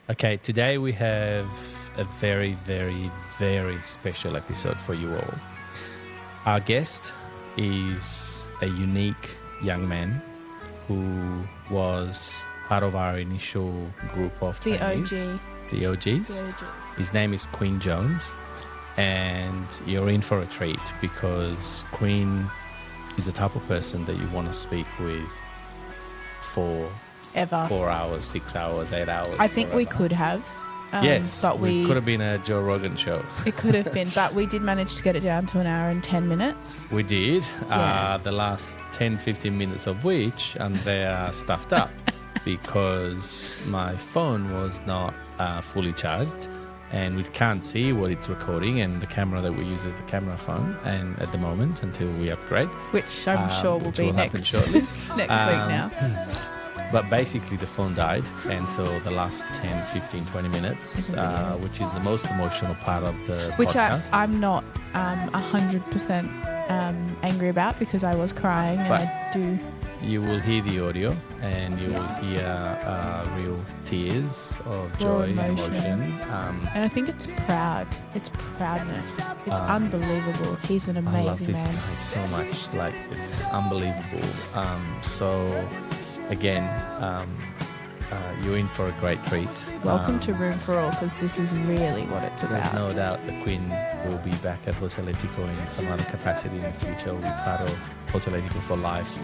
Okay, today we have a very, very, very special episode for you all. Our guest is a unique young man who was part of our initial group of trainees. The OGs. His name is Quinn Jones, and you're in for a treat because Quinn is the type of person that you want to speak with for 4 hours, 6 hours, 8 hours. I think we could have. Yes, but we could have been a Joe Rogan show. It could have been, but we did manage to get it down to an hour and 10 minutes. We did. Yeah. The last 10, 15 minutes of which Andrea stuffed up because my phone was not fully charged and we can't see what it's recording, and the camera that we use is a camera phone and at the moment until we upgrade. Which I'm sure will be next shortly. next week now. But basically the phone died, and so the last 10, 15, 20 minutes, which is the most emotional part of the podcast. I'm not 100% angry about because I was crying and I do. You will hear the audio and you will hear real tears of joy and emotion. And I think it's proud. It's proudness. It's unbelievable. He's an amazing man. I love this guy so much. Like, it's unbelievable. Again, you're in for a great treat. Welcome to Room for All, because this is really what it's about. There's no doubt that Quinn will be back at Hotel Etico in some other capacity in the future. We'll be part of Hotel Etico for life.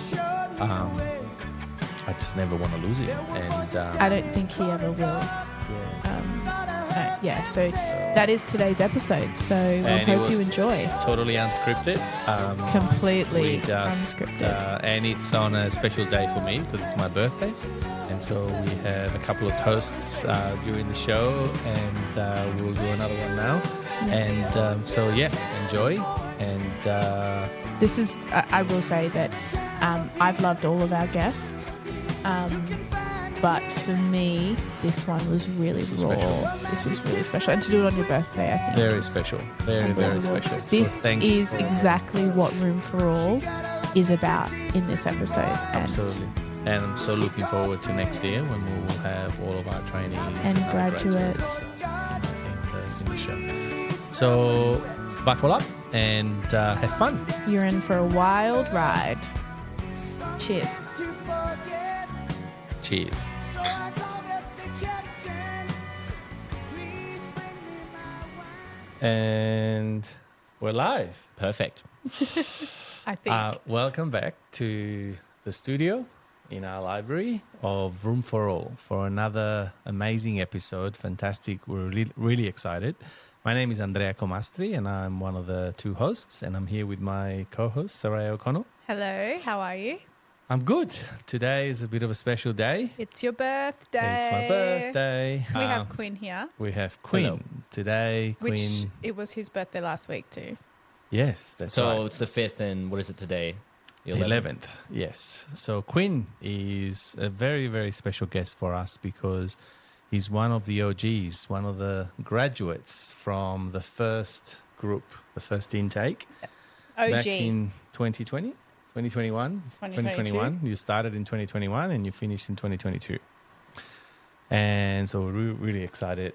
I just never want to lose him. And I don't think he ever will. So that is today's episode. So we hope you enjoy. Totally unscripted. Completely unscripted. And it's on a special day for me because it's my birthday. And so we have a couple of toasts during the show, and we'll do another one now. Yeah. And enjoy. And this is, I will say that I've loved all of our guests. But for me, this one was really raw. This was really special. And to do it on your birthday, I think. Very special. Very special. This is exactly what Room for All is about in this episode. Absolutely. And I'm so looking forward to next year when we will have all of our trainees and graduates in the show. So buckle up and have fun. You're in for a wild ride. Cheers. Cheers. And we're live. Perfect. I think. Welcome back to the studio in our library of Room for All for another amazing episode. Fantastic. We're really excited. My name is Andrea Comastri and I'm one of the two hosts, and I'm here with my co-host, Saraya O'Connell. Hello, how are you? I'm good. Today is a bit of a special day. It's your birthday. It's my birthday. We have Quinn here. We have Quinn. Hello. Today. Which it was his birthday last week too. Yes, that's right. So it's the 5th, and what is it today? The 11th, yes. So Quinn is a very, very special guest for us because he's one of the OGs, one of the graduates from the first group, the first intake. OG. Back in 2020? 2021. You started in 2021 and you finished in 2022. And so we're really excited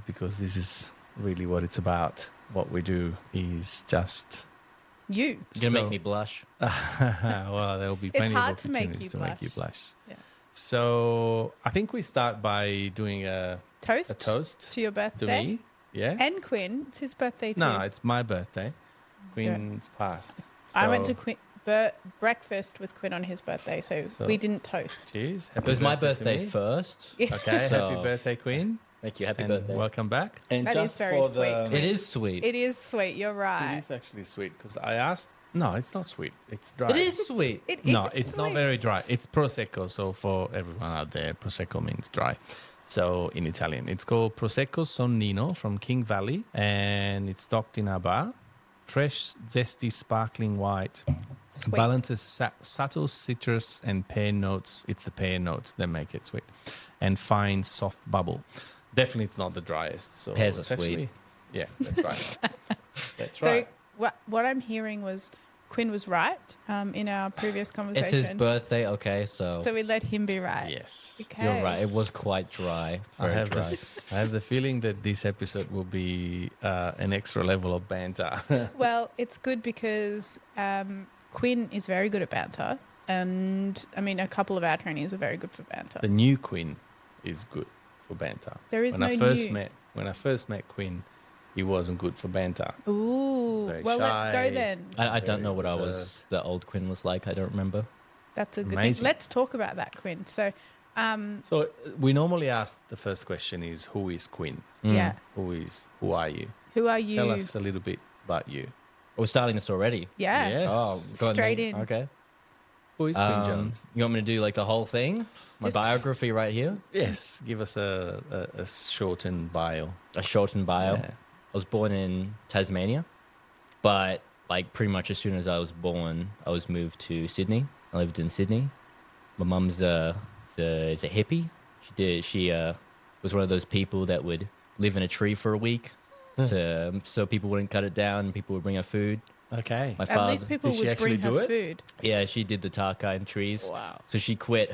because this is really what it's about. What we do is just... You're going to make me blush. Well, there'll be plenty of opportunities to make you blush. Yeah. So I think we start by doing a toast to your birthday. To me. Yeah. And Quinn. It's his birthday too. No, it's my birthday. Quinn's passed. So I went to breakfast with Quinn on his birthday, so we didn't toast. Cheers. It was my birthday first. Okay, so happy birthday, Quinn. Thank you. Happy birthday. Welcome back. And that is very sweet. It is sweet. It is sweet. You're right. It is actually sweet because I asked. No, it's not sweet. It's dry. It is sweet. It's not very dry. It's Prosecco. So for everyone out there, Prosecco means dry. So in Italian, it's called Prosecco Sonnino from King Valley, and it's stocked in our bar. Fresh, zesty, sparkling white. Sweet. Balances subtle citrus and pear notes. It's the pear notes that make it sweet. And fine, soft bubble. Definitely it's not the driest. So pears are sweet. Yeah, that's right. That's right. So what I'm hearing was Quinn was right in our previous conversation. It's his birthday, okay, so So we let him be right. Yes. Okay. you're right. It was quite dry. Very dry. I have the feeling that this episode will be an extra level of banter. Well, it's good because Quinn is very good at banter. And, I mean, a couple of our trainees are very good for banter. The new Quinn is good for banter. There is when no I first new. met When I first met Quinn, he wasn't good for banter. Ooh. Very Well, let's go shy. then. I don't know what reserved. the old Quinn was like. I don't remember. That's a good thing. Amazing. Let's talk about that, Quinn. So, So we normally ask the first question is, who is Quinn? yeah. Who are you? Who are you? Tell us a little bit about you. We're starting this already. Yeah. Yes. Oh, go on Straight then. in. Okay. Who is Quinn Jones? You want me to do like the whole thing? My Just- biography right here? Yes, give us a shortened bio. A shortened bio. Yeah. I was born in Tasmania, but like pretty much as soon as I was born, I was moved to Sydney. I lived in Sydney. My mum's is a hippie. She was one of those people that would live in a tree for a week so people wouldn't cut it down and people would bring her food. Okay. My At father, least people Did she would bring actually do her it? food. yeah, she did the Tarkai and trees. Wow. So she quit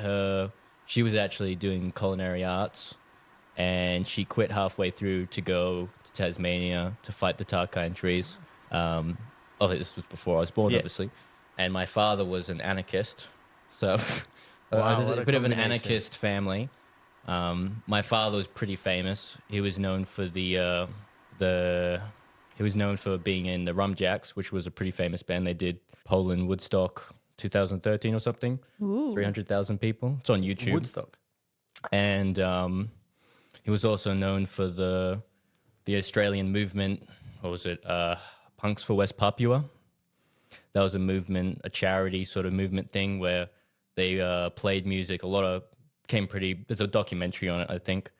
she was actually doing culinary arts and she quit halfway through to go to Tasmania to fight the Tarkai trees. This was before I was born, Yeah. obviously. And my father was an anarchist. So Wow, there's what a a bit of an combination. anarchist family. My father was pretty famous. He was known for he was known for being in the Rumjacks, which was a pretty famous band. They did Poland Woodstock 2013 or something. Ooh. 300,000 people. It's on YouTube. Woodstock. And he was also known for the Australian movement. What was it? Punks for West Papua. That was a movement, a charity sort of movement thing where they played music. There's a documentary on it, I think.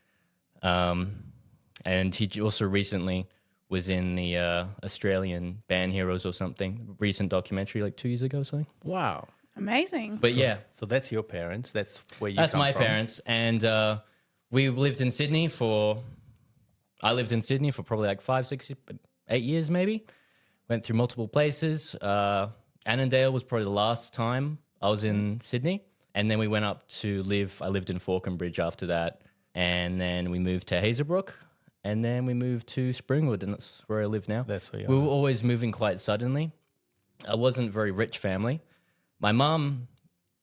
And he also recently was in the Australian Band Heroes or something. Recent documentary, like 2 years ago or something. Wow. Amazing. But yeah, So that's your parents. That's where you that's come my from. parents. And we lived in Sydney I lived in Sydney for probably like 5, 6, 8 years maybe. Went through multiple places. Annandale was probably the last time I was in Sydney. And then we went up I lived in Falconbridge after that. And then we moved to Hazerbrook. And then we moved to Springwood, and that's where I live now. That's where you We are. were always moving quite suddenly. I wasn't a very rich family. My mom,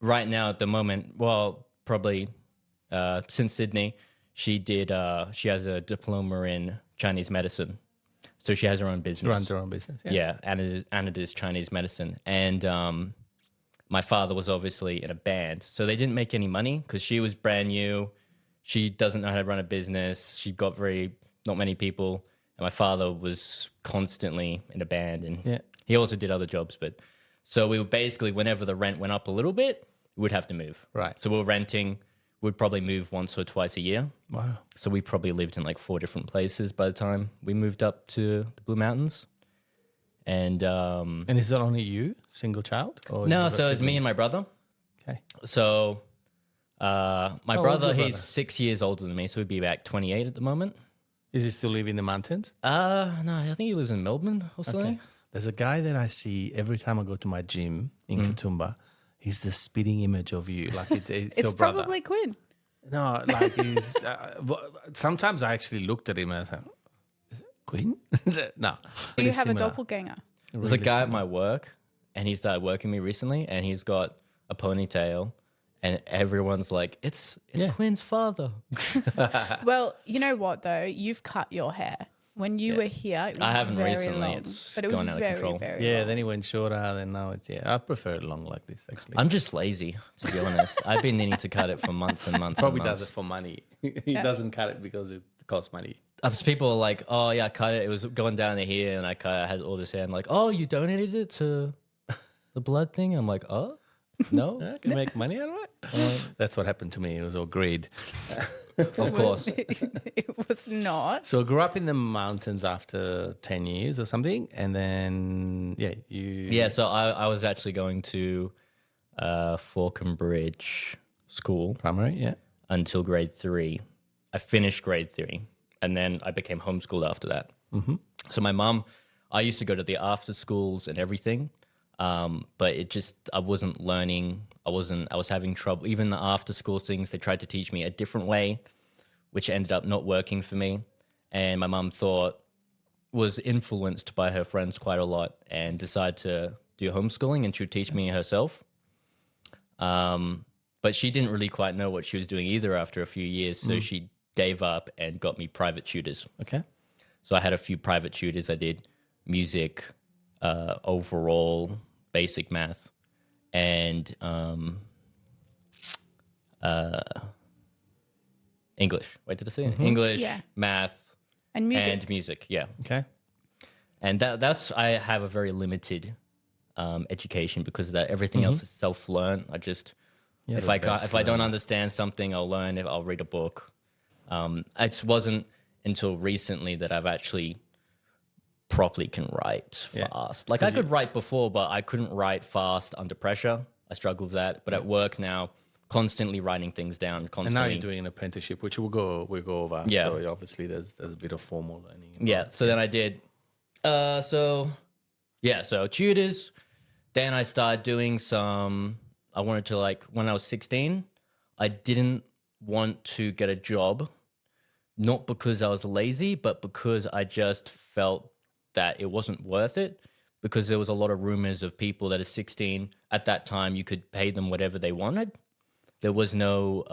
right now at the moment, well, probably since Sydney, she has a diploma in Chinese medicine. So she has her own business. Runs her own business. Yeah, Anna does Chinese medicine. And my father was obviously in a band. So they didn't make any money because she was brand new. She doesn't know how to run a business. She got not many people. And my father was constantly in a band. And Yeah. he also did other jobs. So we would basically, whenever the rent went up a little bit, we would have to move. Right. So we were renting. We'd probably move once or twice a year. Wow. So we probably lived in like 4 different places by the time we moved up to the Blue Mountains. And And is that only you, single child? Or you no, have so it's me and my siblings? brother. Okay. So my How old's brother, your he's brother? 6 years older than me, so he'd be about 28 at the moment. Is he still live in the mountains? No, I think he lives in Melbourne or something. Okay. There's a guy that I see every time I go to my gym in Katoomba. He's the spitting image of you. Like it's it's your brother. probably Quinn. No, like he's. Sometimes I actually looked at him and I said, "Is it Quinn?" No. Do you Really have a similar. doppelganger? There's a guy at my work, and he started working me recently, and he's got a ponytail, and everyone's like, "It's Yeah. Quinn's father." Well, you know what though? You've cut your hair. When you were here, it was I haven't very recently. long, It's but it was gone out of very, control. very Yeah, long. then he went shorter. Then now it's I prefer it long like this actually. I'm just lazy, to be honest. I've been needing to cut it for months and months. Probably and months. does it for money. He doesn't cut it because it costs money. People are like, "Oh yeah, I cut it. It was going down to here, and I had all this hair." And like, "Oh, you donated it to the blood thing?" I'm like, "Oh, no, I can make money out of it. That's what happened to me. It was all greed. of course." It was not. So I grew up in the mountains after 10 years or something. And then, Yeah, so I was actually going to Falconbridge School Primary, yeah. until grade 3. I finished grade 3, and then I became homeschooled after that. Mm-hmm. So my mum, I used to go to the after schools and everything. But it just, I wasn't learning. I was having trouble. Even the after school things, they tried to teach me a different way, which ended up not working for me. And my mum was influenced by her friends quite a lot and decided to do homeschooling, and she would teach me herself. But she didn't really quite know what she was doing either after a few years. So she gave up and got me private tutors. Okay. So I had a few private tutors. I did music, overall, basic math, and English. Wait, did I say it? English, Yeah. math, And music. and music. Yeah. Okay. And that's I have a very limited education because of that. Everything else is self-learned. I just if I don't understand something, I'll learn. If I'll read a book. It wasn't until recently that I've actually properly can write fast. Like I could write before, but I couldn't write fast under pressure. I struggle with that. But at work now, constantly writing things down. And Constantly. now you're doing an apprenticeship, which we'll go over. Yeah. So obviously there's a bit of formal learning. Yeah. So then I did. So tutors. Then I started doing some. I wanted to when I was 16. I didn't want to get a job, not because I was lazy, but because I just felt that it wasn't worth it. Because there was a lot of rumors of people that are 16 at that time. You could pay them whatever they wanted. There was no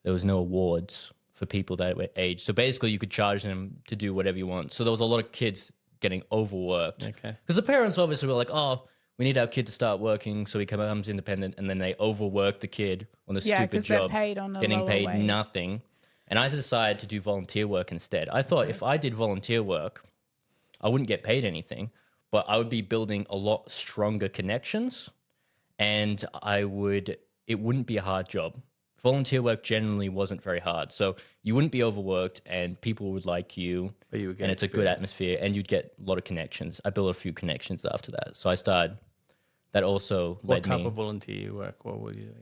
awards for people that were age. So basically, you could charge them to do whatever you want. So there was a lot of kids getting overworked. Okay. Because the parents obviously were like, oh, we need our kid to start working so he becomes independent. And then they overwork the kid on the stupid 'cause they're job, paid on a getting lower paid wage. nothing. And I decided to do volunteer work instead. I thought if I did volunteer work, I wouldn't get paid anything, but I would be building a lot stronger connections, and it wouldn't be a hard job. Volunteer work generally wasn't very hard. So you wouldn't be overworked and people would like you, But you would get and it's a good experience. atmosphere, and you'd get a lot of connections. I built a few connections after that. So I started, that also What led type me. of volunteer work? What were you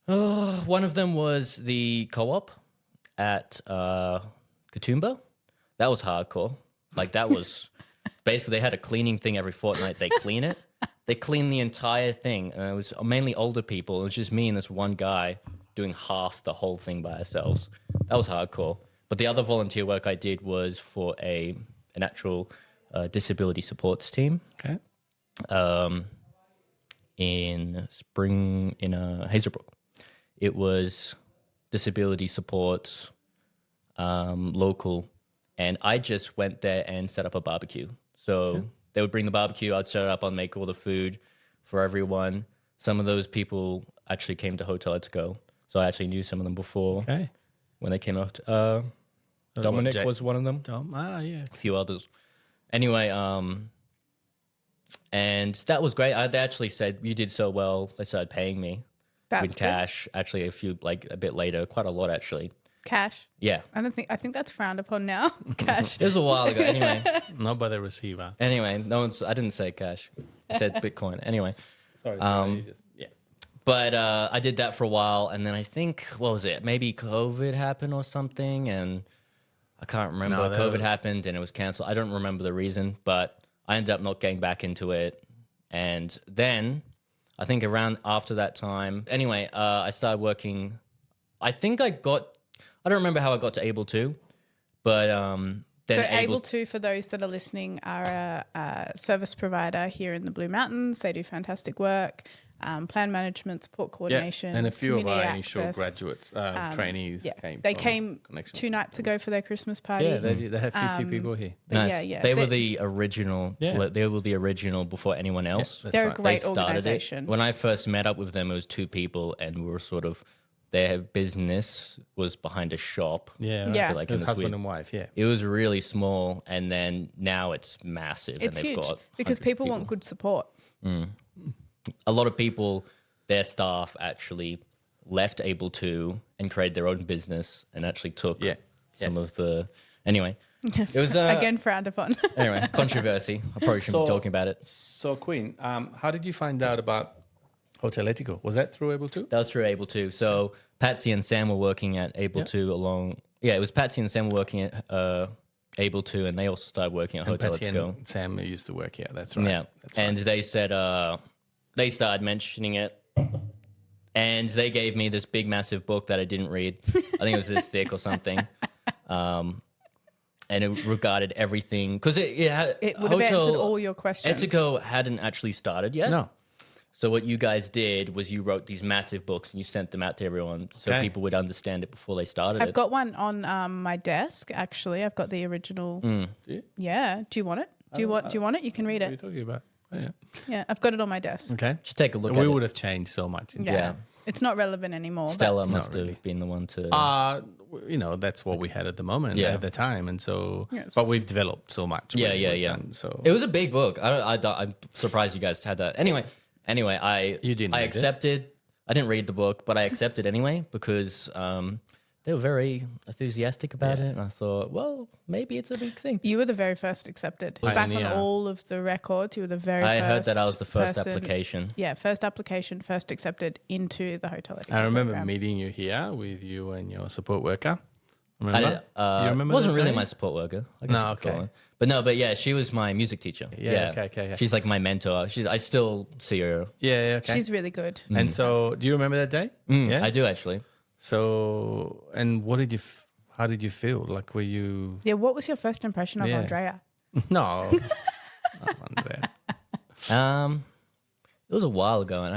doing? One of them was the co-op at Katoomba. That was hardcore. Like that was basically they had a cleaning thing every fortnight. They clean it. They clean the entire thing. And it was mainly older people. It was just me and this one guy doing half the whole thing by ourselves. That was hardcore. But the other volunteer work I did was for an actual disability supports team. Okay. In Hazelbrook. It was disability supports, local, and I just went there and set up a barbecue. So they would bring the barbecue, I'd set it up, I'd make all the food for everyone. Some of those people actually came to Hotel Etico, so I actually knew some of them before Okay. when they came out. Dominic Jack- was one of them. Yeah. A few others. Anyway, and that was great. They actually said, you did so well. They started paying me That's with good. cash. Actually, a bit later, quite a lot actually. Cash. Yeah, I think that's frowned upon now. Cash. it was a while ago. Not by the receiver. Anyway, I didn't say cash. I said Bitcoin. Anyway, Sorry. Yeah. but I did that for a while, and then I think what was it? Maybe COVID happened or something, and I can't remember. No, that COVID was- happened and it was canceled. I don't remember the reason, but I ended up not getting back into it. And then I think around after that time, anyway, I started working. I think I don't remember how I got to Able To, but then So Able To, for those that are listening, are a service provider here in the Blue Mountains. They do fantastic work, plan management, support coordination, and a few of our community initial access. graduates, trainees came. They from came Connection. 2 nights ago for their Christmas party. Yeah, they had 50 people here. But Nice. yeah. They were the original. Yeah. They were the original before anyone else. That's They're right. a great They started it. organization. When I first met up with them, it was 2 people, and we were sort of their business was behind a shop. Yeah, right. Yeah. Like It in was this husband weird- and wife. Yeah. It was really small, and then now it's massive. It's and they've huge got because 100 people want good support. a lot of people, their staff actually left Able To and created their own business and actually took Yeah. some of the. Anyway, it was Again, frowned upon. anyway controversy. I probably shouldn't be So- talking about it. So, Quinn, how did you find out about Hotel Etico? Was that through Able To? That was through Able To. So Patsy and Sam were working at Able To along. Yeah, it was Patsy and Sam were working at able to, and they also started working at And Hotel Patty Etico. and Sam used to work here. That's right. Yeah, That's and right. they said they started mentioning it, and they gave me this big, massive book that I didn't read. I think it was this thick or something, and it regarded everything because it It would have answered all your questions. Etico hadn't actually started yet. No. So what you guys did was you wrote these massive books and you sent them out to everyone so Okay. people would understand it before they started I've it. got one on my desk. Actually, I've got the original. Do you? Yeah. Do you want it? Do you want it? You can read What are you it. talking about? Oh, yeah. Yeah, I've got it on my desk. Okay. Just take a look We at would it. have changed so much. Yeah. It's not relevant anymore. but- Stella must really. have been the one to... That's what we had at the moment, Yeah. at the time. And so, Yeah, it's- but we've developed so much. Yeah, when yeah, we've yeah. done, so It was a big book. I'm surprised you guys had that. Anyway, You didn't I read it? accepted. I didn't read the book, but I accepted anyway because they were very enthusiastic about it, and I thought, well, maybe it's a big thing. You were the very first accepted. Back on Pioneer. all of the records, you were the very I first. heard that I was the first person- application. Yeah, first application, first accepted into the Hotel Etico I remember program. meeting you here with you and your support worker. I Remember? You remember wasn't that really day? my support worker. I guess No, you could call okay. her. But yeah, she was my music teacher. Yeah, okay, yeah. She's like my mentor. I still see her. Yeah, okay. She's really good. And so, do you remember that day? Yeah. I do actually. So, and what did you? How did you feel? Like, were you? Yeah, what was your first impression of Yeah. Andrea? No. Not Andrea. It was a while ago, and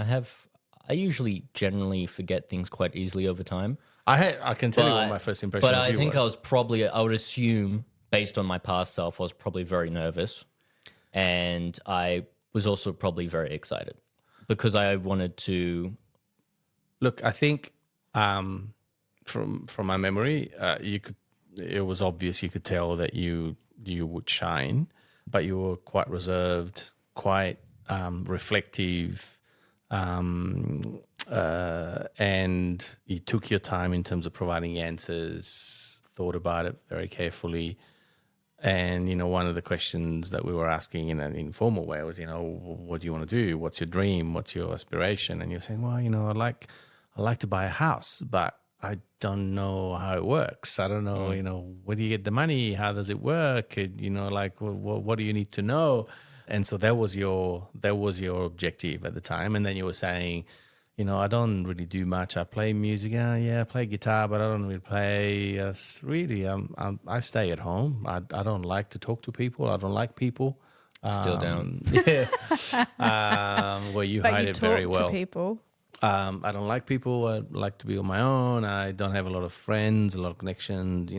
I usually generally forget things quite easily over time. I can tell you what my first impression. But of I you think was. I would assume, based on my past self, I was probably very nervous. And I was also probably very excited because I wanted to. Look, I think from my memory, it was obvious. You could tell that you would shine, but you were quite reserved, quite reflective, and you took your time in terms of providing answers. Thought about it very carefully. And, one of the questions that we were asking in an informal way was, what do you want to do? What's your dream? What's your aspiration? And you're saying, well, I'd like to buy a house, but I don't know how it works. I don't know, where do you get the money? How does it work? What do you need to know? And so that was your objective at the time. And then you were saying, I don't really do much. I play music. Yeah, I play guitar, but I don't really play. I stay at home. I don't like to talk to people. I don't like people. Still down. Yeah. Well, you But hide you it very talk well. to people. I don't like people. I like to be on my own. I don't have a lot of friends, a lot of connections.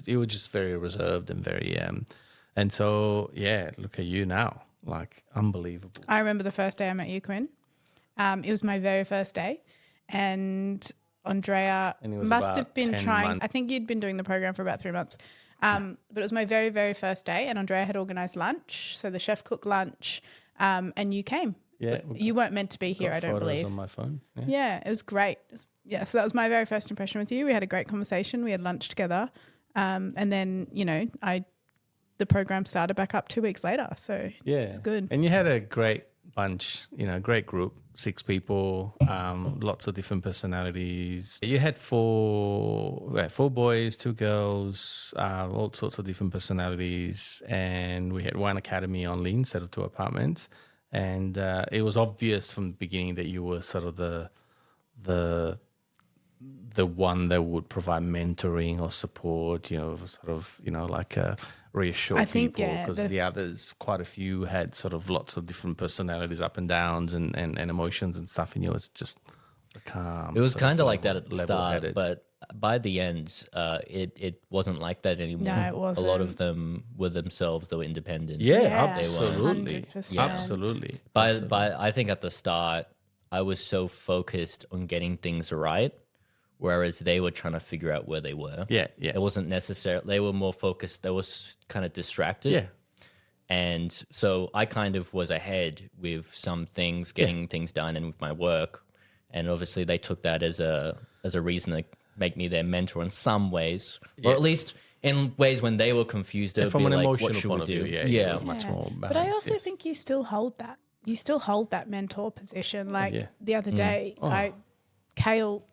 It was just very reserved and very. And so, yeah, look at you now. Like, unbelievable. I remember the first day I met you, Quinn. It was my very first day, and Andrea And it was must about have been 10 trying. months. I think you'd been doing the program for about 3 months, but it was my very, very first day, and Andrea had organised lunch, so the chef cooked lunch, and you came. Yeah, But you weren't meant to be here, Got I don't photos believe. on my phone. Yeah. Yeah, it was great. So that was my very first impression with you. We had a great conversation. We had lunch together, and then the program started back up 2 weeks later. So it's good. And you had a great bunch, great group, 6 people, lots of different personalities. You had four boys, 2 girls, all sorts of different personalities. And we had one academy only instead of 2 apartments. And it was obvious from the beginning that you were sort of the one that would provide mentoring or support, reassure I think, people, yeah, because the others, quite a few, had sort of lots of different personalities, up and downs and emotions and stuff, and you was just calm. It was sort kind of like that at the level-headed. start, but by the end, it wasn't like that anymore. No, it wasn't. A lot of them were themselves; they were independent. Yeah, Yeah, absolutely. 100%. Absolutely. But I think at the start, I was so focused on getting things right, whereas they were trying to figure out where they were. Yeah. It wasn't necessarily. They were more focused. They was kind of distracted. Yeah. And so I kind of was ahead with some things, getting things done, and with my work. And obviously, they took that as a reason to make me their mentor in some ways, or at least in ways when they were confused. They would From be an like, emotional what should point we of view, do? yeah, you're much more balanced. But I also yes. think you still hold that. You still hold that mentor position. Like Yeah. the other day, Kale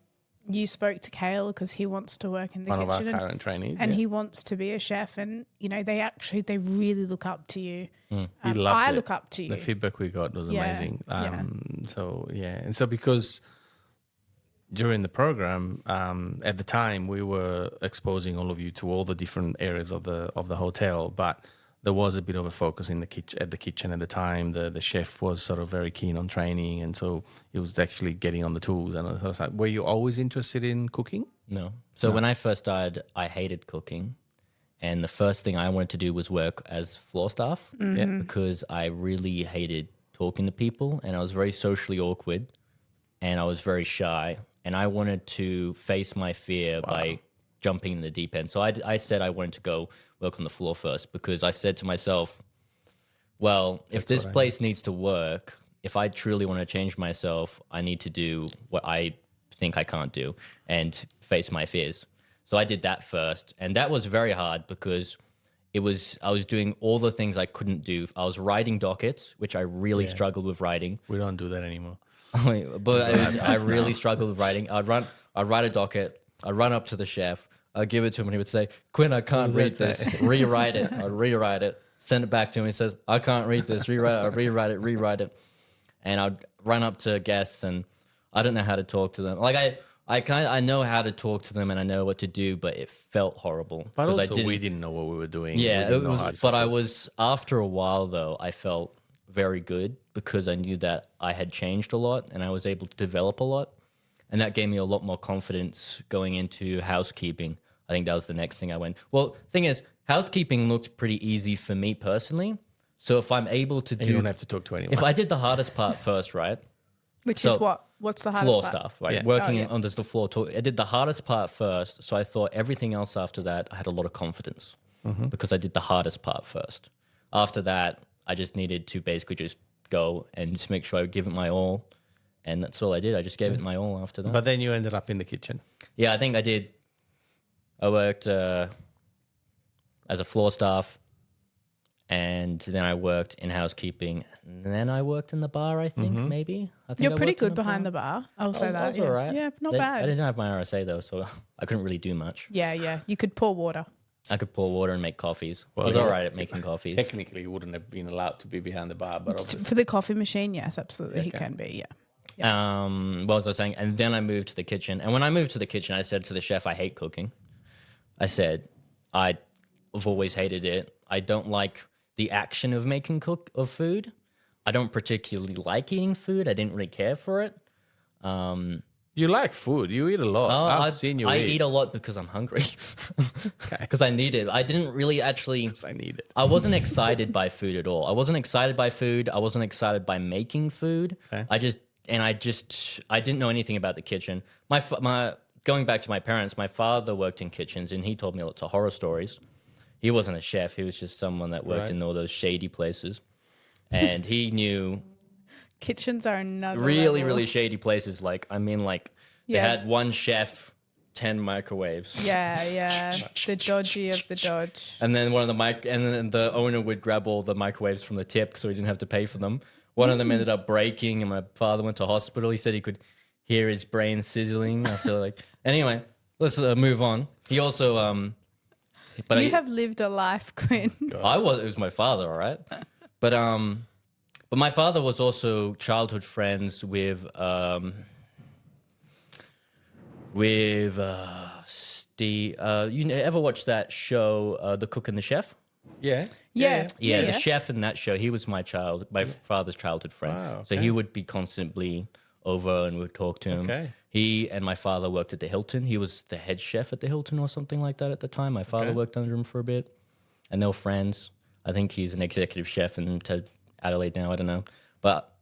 you spoke to Kale because he wants to work in the One of our kitchen current trainees. and yeah. he wants to be a chef, and they really look up to you. He loved I it. look up to you. The feedback we got was Yeah, amazing. yeah. So yeah, and so because during the program, at the time we were exposing all of you to all the different areas of the hotel, but there was a bit of a focus in the kitchen at the time. The chef was sort of very keen on training, and so he was actually getting on the tools. And I was like, were you always interested in cooking? No. So when I first started, I hated cooking. And the first thing I wanted to do was work as floor staff because I really hated talking to people, and I was very socially awkward and I was very shy, and I wanted to face my fear by jumping in the deep end. So I said I wanted to go work on the floor first because I said to myself, well, if this place needs to work, if I truly want to change myself, I need to do what I think I can't do and face my fears. So I did that first, and that was very hard because I was doing all the things I couldn't do. I was writing dockets, which I really struggled with writing. We don't do that anymore. But I really struggled with writing. I'd write a docket, I'd run up to the chef, I'd give it to him, and he would say, Quinn, I can't read this. Rewrite it. I'd rewrite it, send it back to him. He says, I can't read this. Rewrite it. I'd rewrite it. And I'd run up to guests, and I don't know how to talk to them. Like I know how to talk to them and I know what to do, but it felt horrible. But also we didn't know what we were doing. Yeah, it was. But I was, after a while though, I felt very good because I knew that I had changed a lot and I was able to develop a lot, and that gave me a lot more confidence going into housekeeping. I think that was the next thing I went. Well, thing is, housekeeping looked pretty easy for me personally. So if I'm able to do, you don't have to talk to anyone. if I did the hardest part first, right? Which is what? What's the hardest Floor part? stuff, right? Yeah. Working on the floor. I did the hardest part first, so I thought everything else after that, I had a lot of confidence because I did the hardest part first. After that, I just needed to basically just go and just make sure I give it my all, and that's all I did. I just gave it my all after that. But then you ended up in the kitchen. Yeah, I think I did. I worked as a floor staff, and then I worked in housekeeping, and then I worked in the bar, I think, maybe. I think You're I pretty worked in good behind the bar. I'll say that. I was Yeah. all right. Yeah, not I bad. didn't have my RSA, though, so I couldn't really do much. Yeah. You could pour water. I could pour water and make coffees. I Well, was yeah. all right at making coffees. Technically, you wouldn't have been allowed to be behind the bar, but obviously. For the coffee machine, yes, absolutely. He can be, yeah. What was I saying? And then I moved to the kitchen. And when I moved to the kitchen, I said to the chef, I hate cooking. I said, I've always hated it. I don't like the action of making food. I don't particularly like eating food. I didn't really care for it. You like food. You eat a lot. I've seen you I eat. eat a lot because I'm hungry. Because I need it. I didn't really actually... I need it. I wasn't excited by food at all. I wasn't excited by food. I wasn't excited by making food. Okay. I didn't know anything about the kitchen. Going back to my parents, my father worked in kitchens and he told me lots of horror stories. He wasn't a chef. He was just someone that worked in all those shady places. And he knew Kitchens are another really, level. really shady places. They had one chef, 10 microwaves. Yeah. The dodgy of the dodge. And then and then the owner would grab all the microwaves from the tip so he didn't have to pay for them. One of them ended up breaking, and my father went to hospital. He said he could hear his brain sizzling after Anyway, let's move on. He also You have lived a life, Quinn. It was my father, all right. But my father was also childhood friends with Steve. You ever watch that show, The Cook and the Chef? Yeah. Yeah. The chef in that show, he was my father's childhood friend. Wow, So okay. he would be constantly over and would talk to him. Okay. He and my father worked at the Hilton. He was the head chef at the Hilton or something like that at the time. My father worked under him for a bit, and they were friends. I think he's an executive chef in Adelaide now. I don't know. But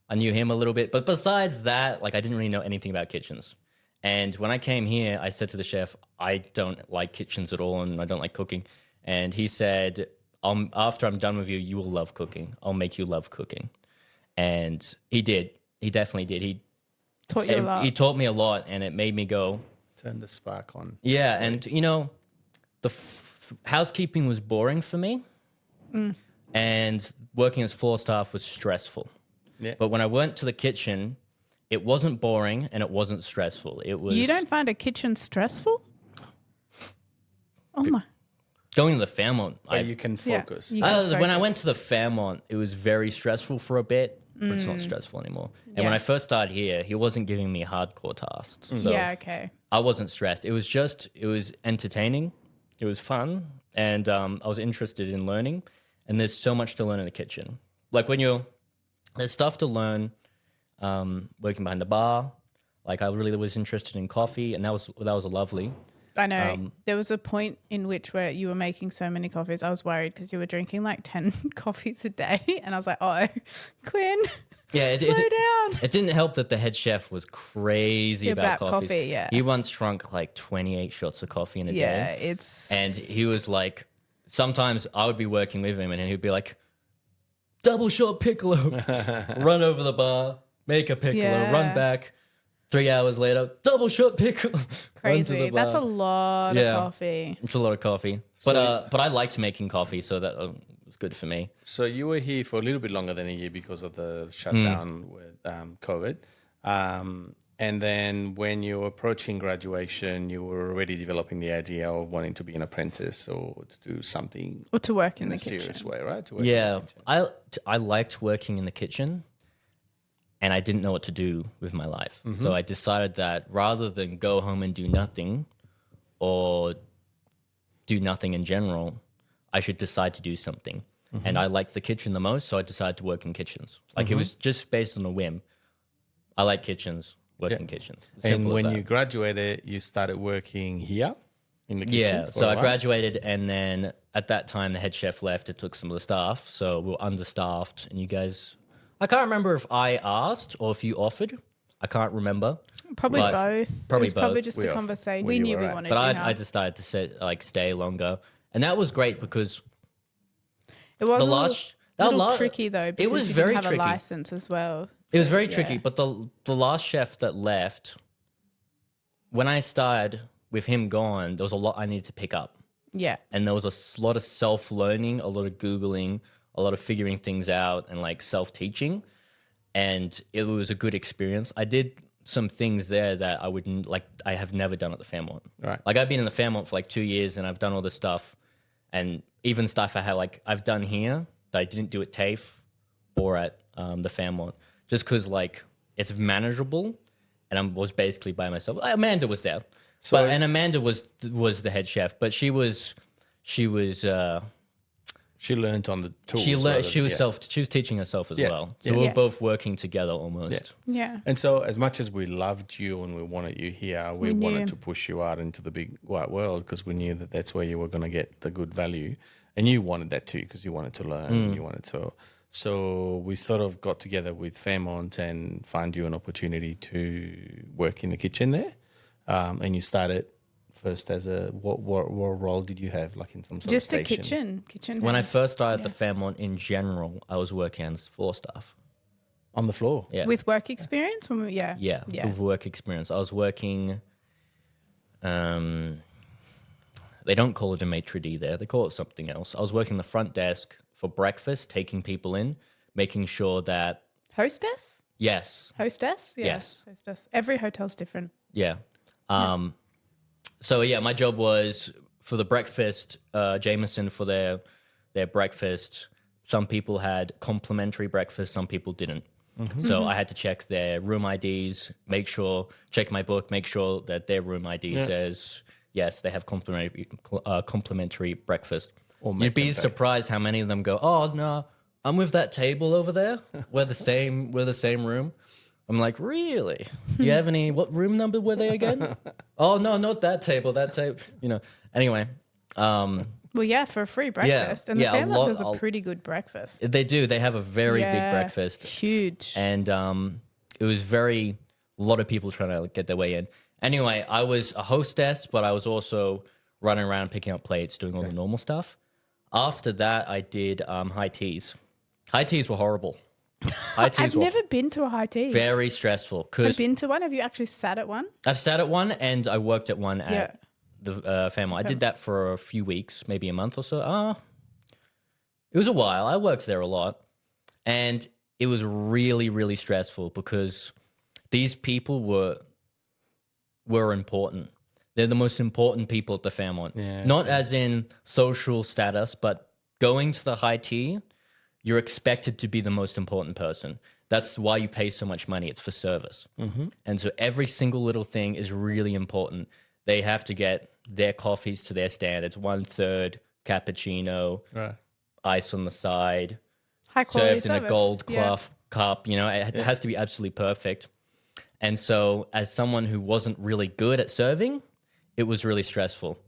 I knew him a little bit. But besides that, I didn't really know anything about kitchens. And when I came here, I said to the chef, I don't like kitchens at all, and I don't like cooking. And he said, after I'm done with you, you will love cooking. I'll make you love cooking. And he did. He definitely did. He Taught you a lot. He taught me a lot, and it made me go. Turn the spark on. Yeah, and the housekeeping was boring for me, and working as floor staff was stressful. Yeah. But when I went to the kitchen, it wasn't boring and it wasn't stressful. It was. You don't find a kitchen stressful? Oh my. Going to the Fairmont. But you can Yeah, focus. you can When I focus. went to the Fairmont, it was very stressful for a bit, but it's not stressful anymore. And when Yeah. I first started here, he wasn't giving me hardcore tasks. So Yeah, okay. I wasn't stressed. It was entertaining. It was fun. And I was interested in learning. And there's so much to learn in the kitchen. Like there's stuff to learn working behind the bar. Like I really was interested in coffee, and that was lovely. I know. There was a point in which where you were making so many coffees. I was worried because you were drinking like 10 coffees a day. And I was like, oh, Quinn, Yeah, slow down. It didn't help that the head chef was crazy about coffee, yeah. He once drunk like 28 shots of coffee in a Yeah, day. it's... And he was like, sometimes I would be working with him and he'd be like, double shot piccolo, run over the bar, make a piccolo, Yeah. run back. 3 hours later, double shot piccolo. run to crazy. the bar. That's a lot Yeah. of coffee. It's a lot of coffee. But I liked making coffee, so that was good for me. So you were here for a little bit longer than a year because of the shutdown with COVID. And then when you were approaching graduation, you were already developing the idea of wanting to be an apprentice or to do something Or to work in in the a kitchen. serious way, right? To work in Yeah, the kitchen. I liked working in the kitchen, and I didn't know what to do with my life. So I decided that rather than go home and do nothing, or do nothing in general, I should decide to do something. And I liked the kitchen the most, so I decided to work in kitchens. Like it was just based on a whim. I like kitchens, work in kitchens. And Simple as when that. you graduated, you started working here in the kitchen? Yeah, for so a I while? graduated, and then at that time the head chef left. It took some of the staff, so we were understaffed. And you guys, I can't remember if I asked or if you offered. I can't remember. Probably But- both. probably it was probably both. just We a offered conversation. when We you knew were we at- wanted But to. I decided to stay longer, and that was great because It was the a last little tricky though. Because was you very didn't have tricky. a license as well. It was So, very yeah. tricky. But the last chef that left, when I started with him gone, there was a lot I needed to pick up. Yeah. And there was lot of self-learning, a lot of Googling, a lot of figuring things out, and like self-teaching. And it was a good experience. I did some things there that I wouldn't like. I have never done at the Fairmont. Right. Like I've been in the Fairmont for like 2 years, and I've done all this stuff, and even stuff I've done here that I didn't do at TAFE or at the Fairmont, just because like it's manageable, and I was basically by myself. Amanda was there, and Amanda was the head chef, but she was She learned on the tools. she rather learned she than- was she was teaching herself as Yeah. well. So Yeah. we were Yeah. both working together almost. Yeah. And so, as much as we loved you and we wanted you here, we We knew. wanted to push you out into the big wide world because we knew that that's where you were going to get the good value, and you wanted that too because you wanted to learn. And you wanted to. So we sort of got together with Fairmont and found you an opportunity to work in the kitchen there, and you started first as a what role did you have, like in some sort Just of a station? kitchen. When I hand. first started the Fairmont in general, I was working as floor staff. On the floor. Yeah. With work experience? Yeah, Yeah. with work experience. I was working. They don't call it a maitre d' there. They call it something else. I was working the front desk for breakfast, taking people in, making sure that Hostess? yes, Hostess? Yeah. Yes. Hostess. Every hotel's different. yeah. So yeah, my job was for the breakfast. Jameson for their breakfast. Some people had complimentary breakfast. Some people didn't. So I had to check their room IDs, check my book, make sure that their room ID says, yes, they have complimentary breakfast. Or make You'd be them pay. surprised how many of them go, oh, no, I'm with that table over there. We're the same room. I'm like, really? Do you have what room number were they again? Oh, no, not that table, Anyway, Well, yeah, for a free breakfast. And the yeah, a Fairmont lot- does a pretty good breakfast. they do. They have a very big Yeah, breakfast. Huge. And it was a lot of people trying to get their way in. Anyway, I was a hostess, but I was also running around picking up plates, doing all the normal stuff. After that, I did high teas. High teas were horrible. High teas I've were never been to a high tea. very stressful Have because you been to one? Have you actually sat at one? I've sat at one and I worked at one Yeah. at the Fairmont. I did that for a few weeks, maybe a month or so. It was a while. I worked there a lot, and it was really, really stressful because these people were important. They're the most important people at the Fairmont. Yeah, Not as in social status, but going to the high tea, you're expected to be the most important person. That's why you pay so much money. It's for service. And so every single little thing is really important. They have to get their coffees to their standards, 1/3 cappuccino, Right. ice on the side, High quality served in a service. gold Yeah. cloth cup. You know, it has to be absolutely perfect. And so as someone who wasn't really good at serving, it was really stressful.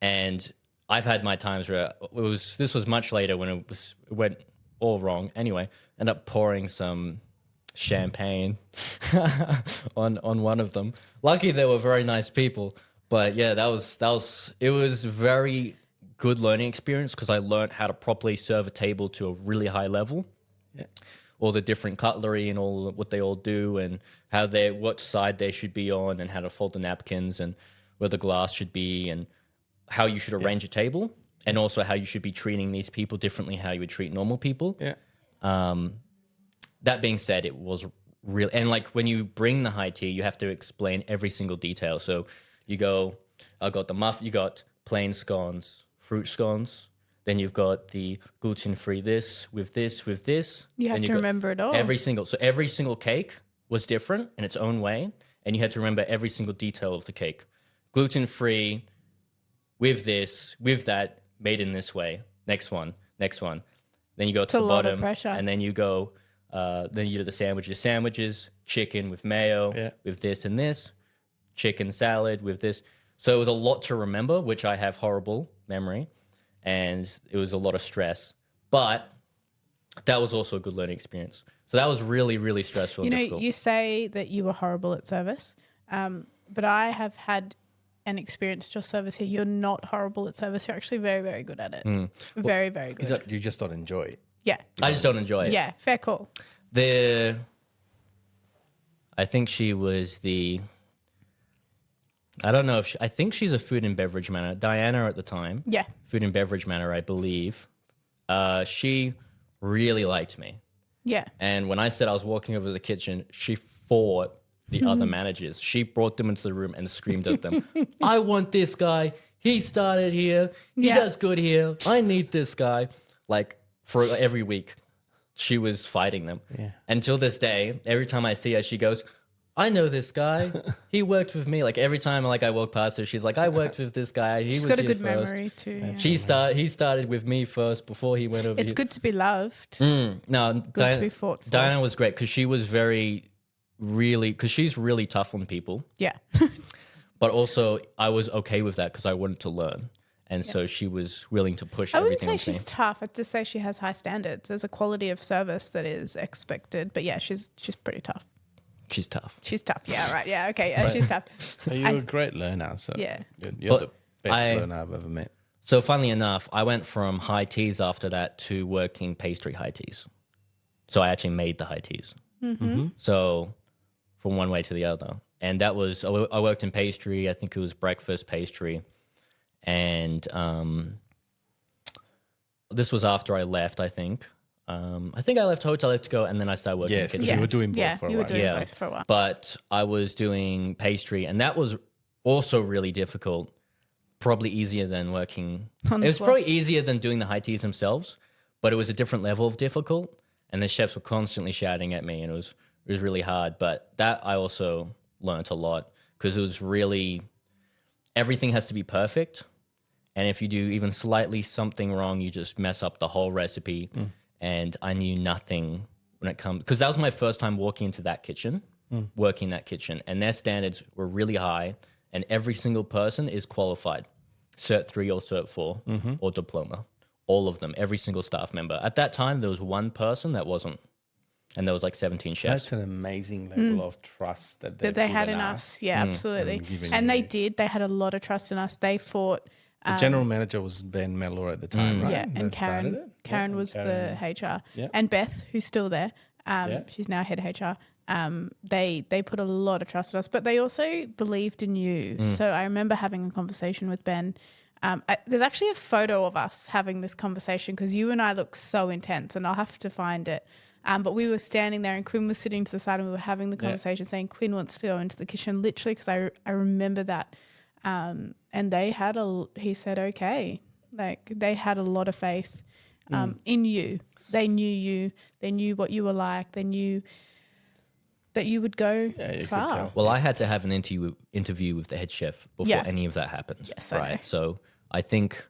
And I've had my times where this was much later when it went all wrong. Anyway, end up pouring some champagne on one of them. Lucky they were very nice people. But yeah, it was very good learning experience because I learned how to properly serve a table to a really high level. Yeah. All the different cutlery and all what they all do and what side they should be on and how to fold the napkins and where the glass should be and how you should arrange a table and also how you should be treating these people differently how you would treat normal people. Yeah. That being said, it was real. And like when you bring the high tea, you have to explain every single detail. So you go, I got the you got plain scones, fruit scones. Then you've got the gluten-free this, with this, with this. You have Then to got remember it all. every single cake was different in its own way. And you had to remember every single detail of the cake. Gluten-free, with this, with that, made in this way. Next one. Then you go to a the lot of bottom, pressure. and then you go. Then you do the sandwiches, chicken with mayo, with this and this, chicken salad with this. So it was a lot to remember, which I have horrible memory, and it was a lot of stress. But that was also a good learning experience. So that was really, really stressful. You know, and difficult. you say that you were horrible at service, but I have had and experienced your service here. You're not horrible at service. You're actually very, very good at it. Very, very good. You just don't enjoy it. Yeah. I just don't enjoy it. Yeah. Fair call. I think she was I don't know if I think she's a food and beverage manager. Diana at the time. Yeah. Food and beverage manager, I believe. She really liked me. Yeah. And when I said I was walking over to the kitchen, she fought the other managers. She brought them into the room and screamed at them, I want this guy. He started here. He Yeah. does good here. I need this guy. Like for every week, she was fighting them. Yeah. Until this day, every time I see her, she goes, I know this guy. He worked with me. Like every time I walk past her, she's like, I worked with this guy. He She's was got a here good first. memory too. Yeah. He started with me first before he went over It's here. good to be loved. No, Good to be fought for. Diana was great because she was because she's really tough on people. Yeah. But also, I was okay with that because I wanted to learn. And so she was willing to push I wouldn't everything. say she's tough. I'd just say she has high standards. There's a quality of service that is expected. But yeah, she's pretty tough. She's tough. She's tough. Yeah, right. Yeah, okay. Yeah, she's tough. You're a great learner. So Yeah. you're the But best learner I've ever met. So funnily enough, I went from high teas after that to working pastry high teas. So I actually made the high teas. So from one way to the other. And that was, I worked in pastry. I think it was breakfast pastry. And this was after I left, I think. I think I left Hotel Etico and then I started working in Yes, kitchen. because you were doing both for a you while. were doing Yeah. both for a while. But I was doing pastry, and that was also really difficult. Probably easier than working. On the It was floor. probably easier than doing the high teas themselves, but it was a different level of difficult. And the chefs were constantly shouting at me, and it was really hard. But that I also learned a lot because it was really everything has to be perfect, and if you do even slightly something wrong, you just mess up the whole recipe. And I knew nothing when it comes because that was my first time walking into that kitchen, working in that kitchen, and their standards were really high, and every single person is qualified, Cert 3 or Cert 4 or diploma, all of them, every single staff member. At that time, there was one person that wasn't, and there was like 17 chefs. That's an amazing level of trust that They had in us. Yeah, absolutely. given And you- they did. They had a lot of trust in us. They fought. The general manager was Ben Mellor at the time, right? Yeah, and That started Karen. it? Karen Yeah, was and the HR, Yeah. and Beth, who's still there. Yeah. She's now head HR. They put a lot of trust in us, but they also believed in you. So I remember having a conversation with Ben. There's actually a photo of us having this conversation because you and I look so intense, and I'll have to find it. But we were standing there and Quinn was sitting to the side and we were having the conversation saying Quinn wants to go into the kitchen, literally, because I remember that. And he said, okay, like they had a lot of faith in you. They knew you. They knew what you were like. They knew that you would go far. Well, I had to have an interview with the head chef before any of that happened. Yes, right. So I think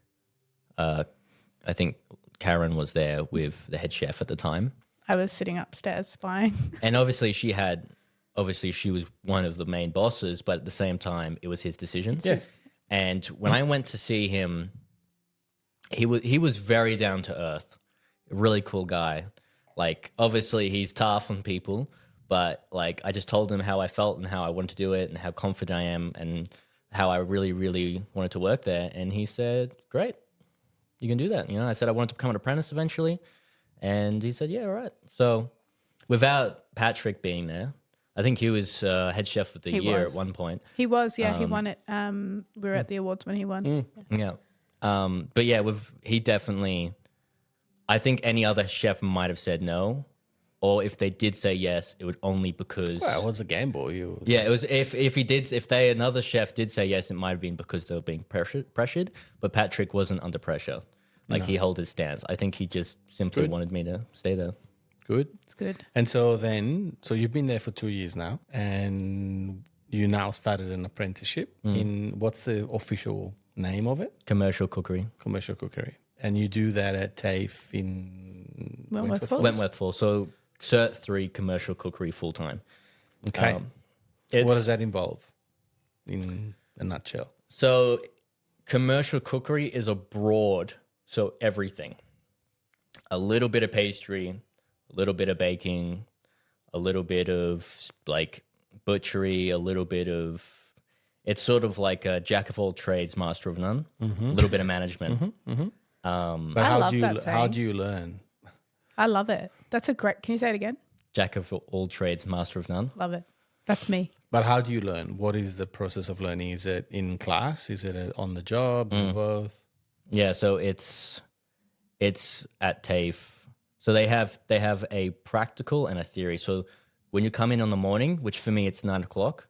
Karen was there with the head chef at the time. I was sitting upstairs spying. And obviously she was one of the main bosses, but at the same time it was his decision. Yes. And when I went to see him, he was very down to earth, a really cool guy. Like obviously he's tough on people, but like I just told him how I felt and how I wanted to do it and how confident I am and how I really, really wanted to work there. And he said, great, you can do that. You know, I said I wanted to become an apprentice eventually. And he said, yeah, all right. So without Patrick being there, I think he was head chef of the year at one point. He was, yeah. He won it. We were at the awards when he won. Yeah. But yeah, he definitely, I think any other chef might have said no. Or if they did say yes, it would only because... Well, it was a gamble. Yeah, it was if another chef did say yes, it might have been because they were being pressured. But Patrick wasn't under pressure. Like he held his stance. I think he just simply wanted me to stay there. Good. It's good. And so you've been there for 2 years now, and you now started an apprenticeship in, what's the official name of it? Commercial cookery. Commercial cookery. And you do that at TAFE in Wentworth Falls. Wentworth Falls. So Cert 3 commercial cookery full-time. Okay. What does that involve in a nutshell? So commercial cookery is a broad, so everything. A little bit of pastry, a little bit of baking, a little bit of like butchery, a little bit of... It's sort of like a jack of all trades, master of none. A little bit of management. But that how do you learn? I love it. That's a great... Can you say it again? Jack of all trades, master of none. Love it. That's me. But how do you learn? What is the process of learning? Is it in class? Is it on the job? Both? Yeah, so it's at TAFE. So they have a practical and a theory. So when you come in on the morning, which for me it's 9 o'clock,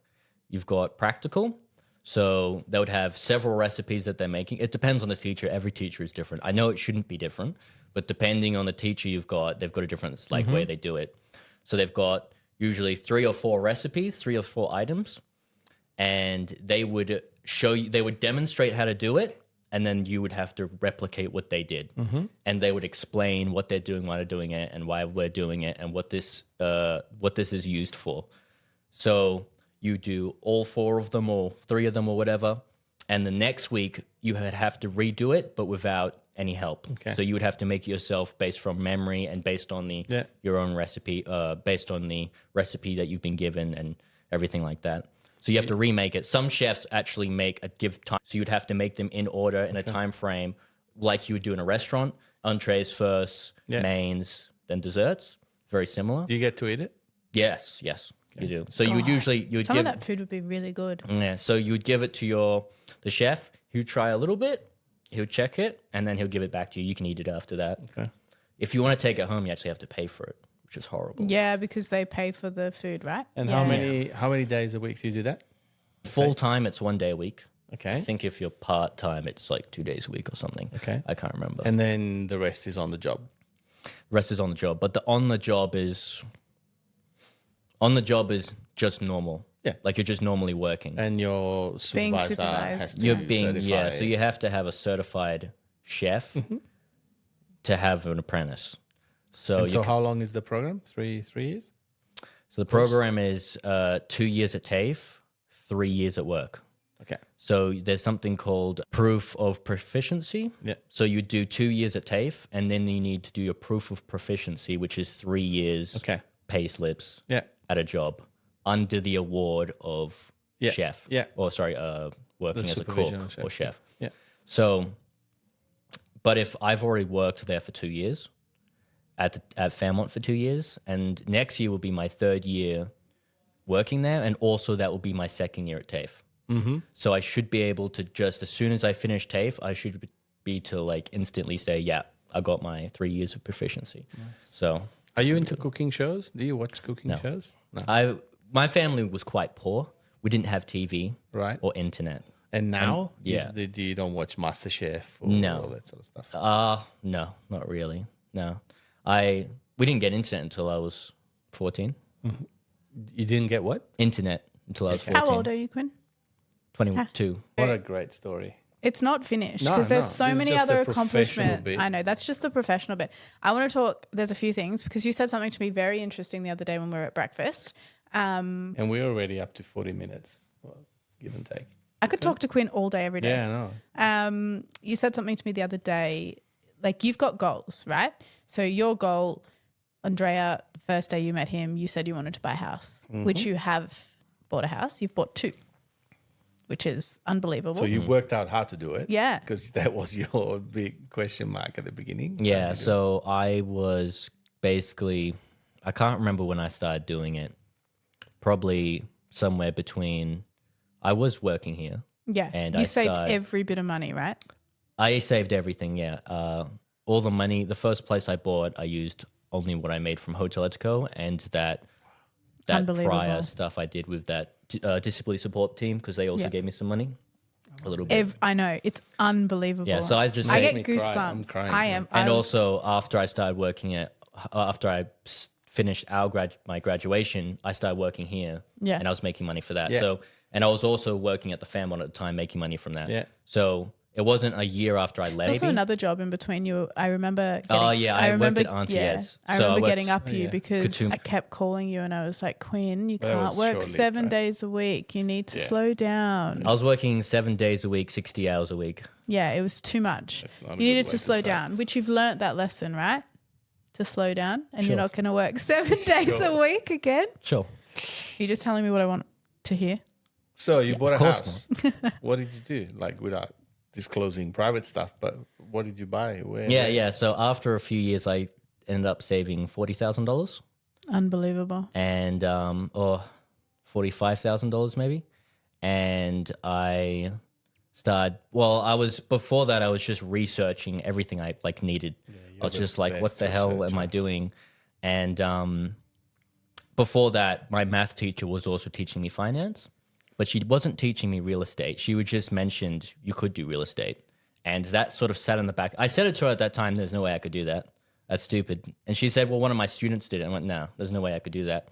you've got practical. So they would have several recipes that they're making. It depends on the teacher. Every teacher is different. I know it shouldn't be different, but depending on the teacher they've got a different way they do it. So they've got usually 3 or 4 recipes, 3 or 4 items, and they would demonstrate how to do it, and then you would have to replicate what they did. And they would explain what they're doing, why they're doing it, and why we're doing it, and what this is used for. So you do all 4 of them or 3 of them or whatever, and the next week you would have to redo it, but without any help. Okay. So you would have to make it yourself based from memory and based on your own recipe, based on the recipe that you've been given and everything like that. So you have to remake it. Some chefs actually give time. So you'd have to make them in order in a time frame like you would do in a restaurant. Entrees first, mains, then desserts. Very similar. Do you get to eat it? Yes, you do. So you would Some of that food would be really good. Yeah, so you would give it to the chef. He would try a little bit. He'll check it, and then he'll give it back to you. You can eat it after that. Okay. If you want to take it home, you actually have to pay for it, which is horrible. Yeah, because they pay for the food, right? And how many days a week do you do that? Full time, it's 1 day a week. Okay. I think if you're part time, it's like 2 days a week or something. Okay. I can't remember. And then the rest is on the job. The rest is on the job, but the on the job is just normal. Yeah. Like you're just normally working. And your supervisor supervised. has to certify. So you have to have a certified chef to have an apprentice. So how long is the program? 3 years? So the program is 2 years at TAFE, 3 years at work. Okay. So there's something called proof of proficiency. Yeah. So you do 2 years at TAFE, and then you need to do your proof of proficiency, which is 3 years pay slips at a job under the award of chef. Yeah. Or sorry, working as a cook or chef. Yeah. So, but if I've already worked there for 2 years, at Fairmont for 2 years, and next year will be my 3rd year working there, and also that will be my 2nd year at TAFE. So I should be able to just, as soon as I finish TAFE, I should be to like instantly say, yeah, I got my 3 years of proficiency. Nice. So Are you into cooking shows? Do you watch cooking No. shows? No. My family was quite poor. We didn't have TV Right. or internet. And now, yeah. you don't watch MasterChef or No. all that sort of stuff. No, not really. No, we didn't get internet until I was 14. You didn't get what? Internet until I was 14. How old are you, Quinn? 22. What a great story. It's not finished No, because there's no. so This is many just other the professional accomplishments. bit. I know that's just the professional bit. I want to talk. There's a few things because you said something to me very interesting the other day when we were at breakfast. And we're already up to 40 minutes, well, give and take. I could talk to Quinn all day, every day. Yeah, I know. You said something to me the other day, like you've got goals, right? So your goal, Andrea, the first day you met him, you said you wanted to buy a house, which you have bought a house. You've bought 2, which is unbelievable. So you worked out how to do it. Yeah. Because that was your big question mark at the beginning. Yeah, so I was basically, I can't remember when I started doing it. Probably somewhere between, I was working here. Yeah. And you I saved started- every bit of money, right? I saved everything, yeah. All the money, the first place I bought, I used only what I made from Hotel Etico and that Unbelievable. prior stuff I did with that disability support team because they also gave me some money, a little bit. I know. It's unbelievable. Yeah, so I just I saved get me cry. goosebumps. I'm crying. I am. And I was- also after I started working after I finished my graduation, I started working here. Yeah. And I was making money for that. Yeah. So, and I was also working at the Fairmont at the time, making money from that. Yeah. So it wasn't a year after I left. also another job in between you. I remember. Oh, yeah, I worked at Auntie yeah, Ed's. I So I remember worked- getting up you yeah. because Katoom. I kept calling you and I was like, Quinn, you That can't was work short-lived, 7 right? days a week. You need to Yeah. slow down. I was working 7 days a week, 60 hours a week. Yeah, it was too much. That's not a You good needed way to to slow start. down, which you've learnt that lesson, right? To slow down, and Sure. you're not going to work 7 days a Sure. week again. Sure. You're just telling me what I want to hear. So you bought a course house. What did you do? Like without disclosing private stuff, but what did you buy? Where? Yeah. So after a few years, I ended up saving $40,000 Unbelievable. and or $45,000 maybe. And I started. Well, before that. I was just researching everything I needed. I was the just like, what best the hell am I doing? And before that, my math teacher was also teaching me finance, but she wasn't teaching me real estate. She would just mentioned you could do real estate. And that sort of sat in the back. I said it to her at that time, there's no way I could do that. That's stupid. And she said, well, one of my students did it. I went, no, there's no way I could do that.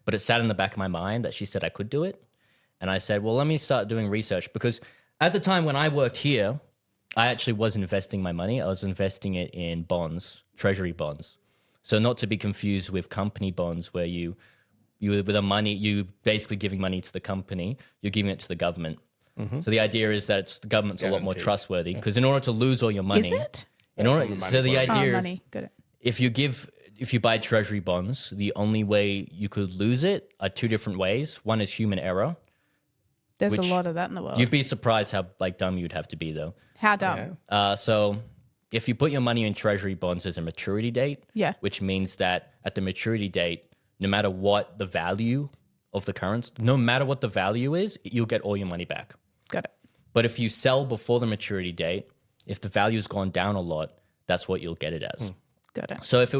But it sat in the back of my mind that she said I could do it. And I said, well, let me start doing research. Because at the time when I worked here, I actually was investing my money. I was investing it in bonds, treasury bonds. So not to be confused with company bonds where you with the money, you basically giving money to the company, you're giving it to the government. So the idea is that the government's a lot more Guaranteed. trustworthy because in order to lose all your money, Is it? in order, from the so the money Oh, idea, money. Got it. if you buy treasury bonds, the only way you could lose it are 2 different ways. One is human error. There's Which- a lot of that in the world. You'd be surprised how dumb you'd have to be though. How dumb? Yeah. So if you put your money in treasury bonds, there's a maturity date. Yeah. Which means that at the maturity date, no matter what the value of the currency, no matter what the value is, you'll get all your money back. Got it. But if you sell before the maturity date, if the value's gone down a lot, that's what you'll get it as. Got it. So if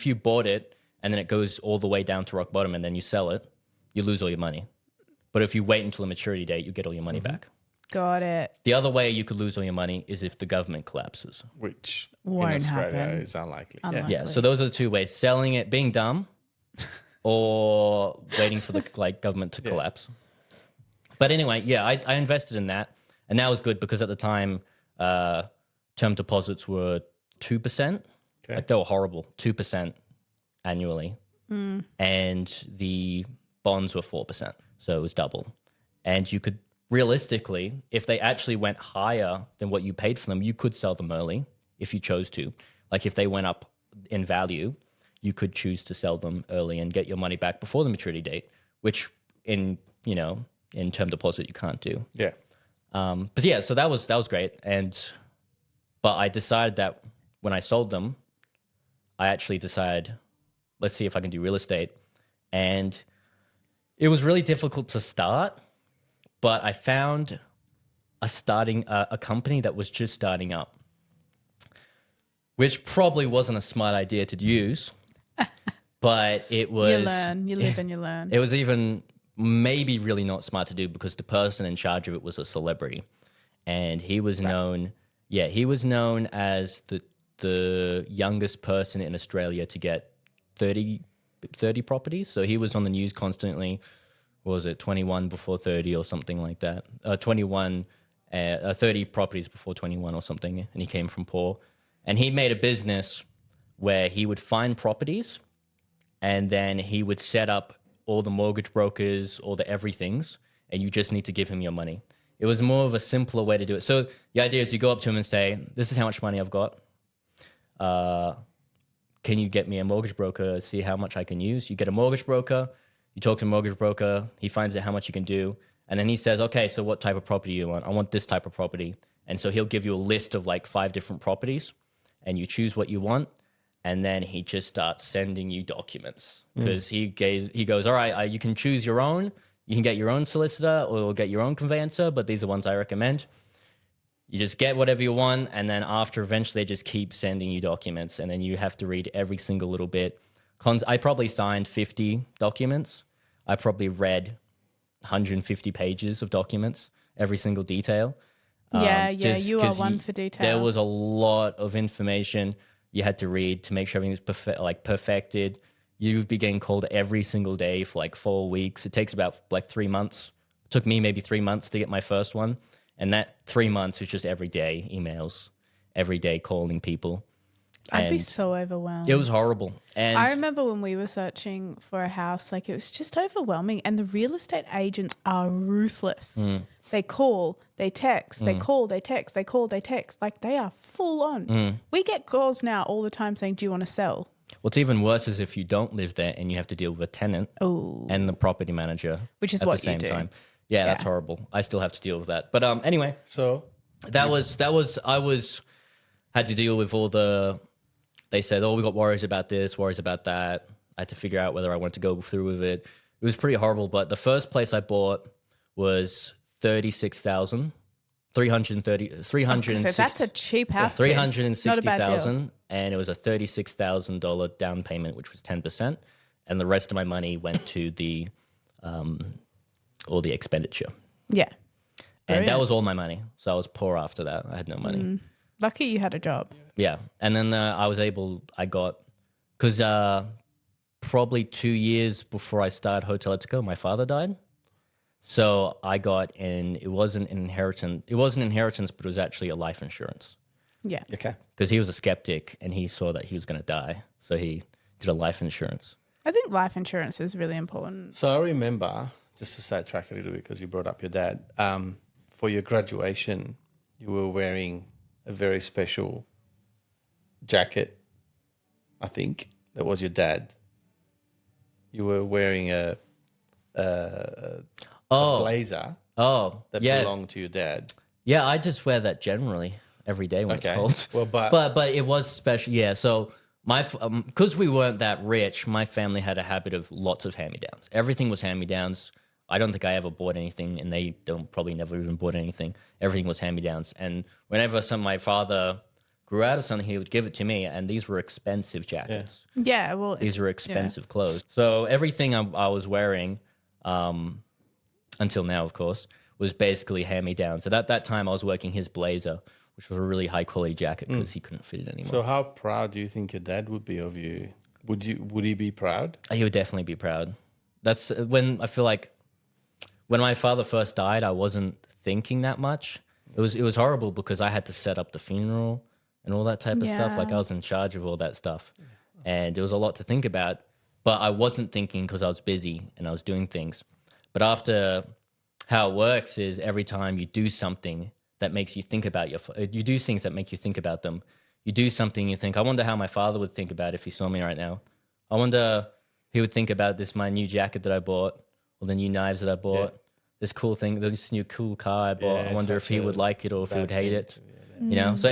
you bought it and then it goes all the way down to rock bottom and then you sell it, you lose all your money. But if you wait until the maturity date, you get all your money back. Got it. The other way you could lose all your money is if the government collapses. Which Won't in Australia happen. is unlikely. Unlikely. Yeah, so those are the 2 ways: selling it, being dumb, or waiting for the government to collapse. But anyway, yeah, I invested in that, and that was good because at the time, term deposits were 2%. Okay. Like they were horrible, 2% annually, and the bonds were 4%, so it was double. And you could realistically, if they actually went higher than what you paid for them, you could sell them early if you chose to. Like if they went up in value, you could choose to sell them early and get your money back before the maturity date, which in term deposit you can't do. Yeah. But yeah, so that was great. But I decided that when I sold them, I actually decided, let's see if I can do real estate. And it was really difficult to start, but I found a company that was just starting up, which probably wasn't a smart idea to use. But it was... You learn. You live and you learn. It was even maybe really not smart to do because the person in charge of it was a celebrity. And he was known... Yeah, he was known as the youngest person in Australia to get 30 properties. So he was on the news constantly. What was it, 21 before 30 or something like that? 30 properties before 21 or something. And he came from poor. And he made a business where he would find properties and then he would set up all the mortgage brokers, all the everythings, and you just need to give him your money. It was more of a simpler way to do it. So the idea is you go up to him and say, this is how much money I've got. Can you get me a mortgage broker, see how much I can use? You get a mortgage broker, you talk to a mortgage broker, he finds out how much you can do, and then he says, okay, so what type of property do you want? I want this type of property. And so he'll give you a list of like 5 different properties, and you choose what you want, and then he just starts sending you documents. Because he goes, all right, you can choose your own, you can get your own solicitor or get your own conveyancer, but these are ones I recommend. You just get whatever you want, and then after eventually they just keep sending you documents, and then you have to read every single little bit. I probably signed 50 documents. I probably read 150 pages of documents, every single detail. You are one for detail. There was a lot of information you had to read to make sure everything was perfected. You would be getting called every single day for like 4 weeks. It takes about like 3 months. It took me maybe 3 months to get my first one. And that 3 months was just every day emails, every day calling people. I'd be so overwhelmed. It was horrible. And I remember when we were searching for a house, like it was just overwhelming. And the real estate agents are ruthless. They call, they text, they call, they text, they call, they text. Like they are full on. We get calls now all the time saying, do you want to sell? What's even worse is if you don't live there and you have to deal with a tenant and the property manager, which is at what the same you do. time. Yeah, that's horrible. I still have to deal with that. But anyway, So had to deal with all the. They said, "Oh, we got worries about this, worries about that." I had to figure out whether I wanted to go through with it. It was pretty horrible. But the first place I bought was 36,000. 360. That's a cheap house. 360,000, and it was a $36,000 down payment, which was 10%, and the rest of my money went to the all the expenditure. Yeah. And that was all my money. So I was poor after that. I had no money. Lucky you had a job. Yeah. And then because probably 2 years before I started Hotel Etico, my father died. So I got it wasn't an inheritance, but it was actually a life insurance. Yeah. okay. Because he was a skeptic and he saw that he was going to die. So he did a life insurance. I think life insurance is really important. So I remember, just to sidetrack a little bit because you brought up your dad, for your graduation, you were wearing a very special jacket, I think. That was your dad. You were wearing a blazer that belonged to your dad. Yeah, I just wear that generally every day when it's cold. Well, but it was special. Yeah, so because we weren't that rich, my family had a habit of lots of hand-me-downs. Everything was hand-me-downs. I don't think I ever bought anything, and they probably never even bought anything. Everything was hand-me-downs. And whenever my father grew out of something, he would give it to me, and these were expensive jackets. Yeah, well, These were expensive clothes. So everything I was wearing, until now, of course, was basically hand-me-downs. And at that time, I was working his blazer, which was a really high-quality jacket because he couldn't fit it anymore. So how proud do you think your dad would be of you? Would he be proud? He would definitely be proud. That's when I feel like when my father first died, I wasn't thinking that much. It was horrible because I had to set up the funeral and all that type of stuff. Like I was in charge of all that stuff. And it was a lot to think about, but I wasn't thinking because I was busy and I was doing things. But after, how it works is every time you do something that makes you think about you do things that make you think about them. You do something, you think, I wonder how my father would think about it if he saw me right now. I wonder he would think about my new jacket that I bought, or the new knives that I bought, this cool thing, this new cool car I bought. I wonder if he would like it or if he would hate it. You know, so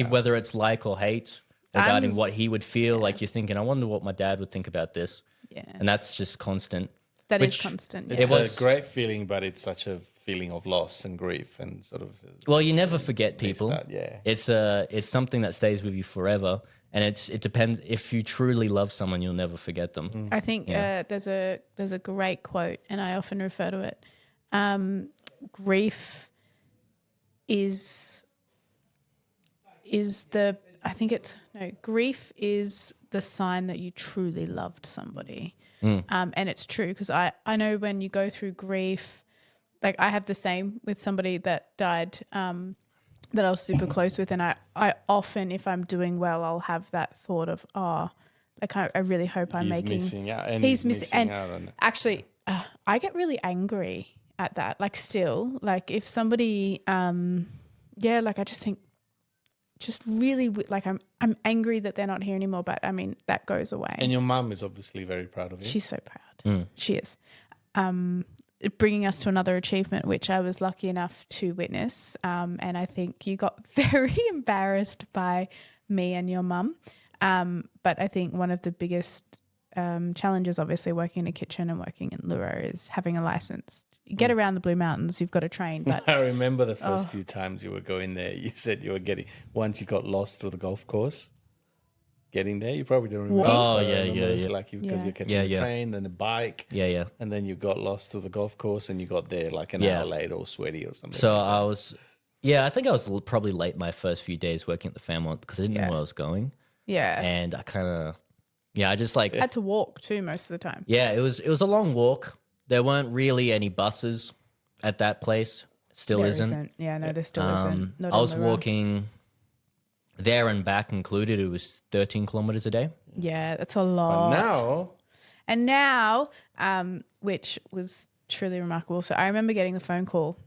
whether it's like or hate regarding what he would feel, like you're thinking, I wonder what my dad would think about this. Yeah. And that's just constant. That is constant. It's a great feeling, but it's such a feeling of loss and grief and sort of. Well, you never forget people. That, yeah. It's something that stays with you forever, and it depends. If you truly love someone, you'll never forget them. I think there's a great quote, and I often refer to it. Grief grief is the sign that you truly loved somebody. And it's true, because I know when you go through grief, like I have the same with somebody that died that I was super close with, and I often, if I'm doing well, I'll have that thought of, I really hope I'm making. Missing out, and he's missing out. And actually, I get really angry at that. Like still, like if somebody, like I just think, just really like I'm angry that they're not here anymore. But I mean that goes away. And your mum is obviously very proud of you. She's so proud. She is. Bringing us to another achievement, which I was lucky enough to witness. And I think you got very embarrassed by me and your mum. But I think one of the biggest challenges, obviously, working in a kitchen and working in Lura is having a license. You get around the Blue Mountains, you've got to train. But I remember the first few times you were going there, you said you were once you got lost through the golf course, getting there, you probably don't remember. Oh, yeah. yeah. Like because you're catching a train, then a bike. Yeah. And then you got lost through the golf course and you got there like an hour later, all sweaty or something. So I was, I think I was probably late my first few days working at the Fairmont because I didn't know where I was going. Yeah. And I kind of, I just like. had to walk too most of the time. Yeah, it was a long walk. There weren't really any buses at that place. Still There isn't. Yeah, no, there still isn't. Not I on was the road. walking there and back included. It was 13 kilometers a day. Yeah, that's a lot. But now, which was truly remarkable. So I remember getting a phone call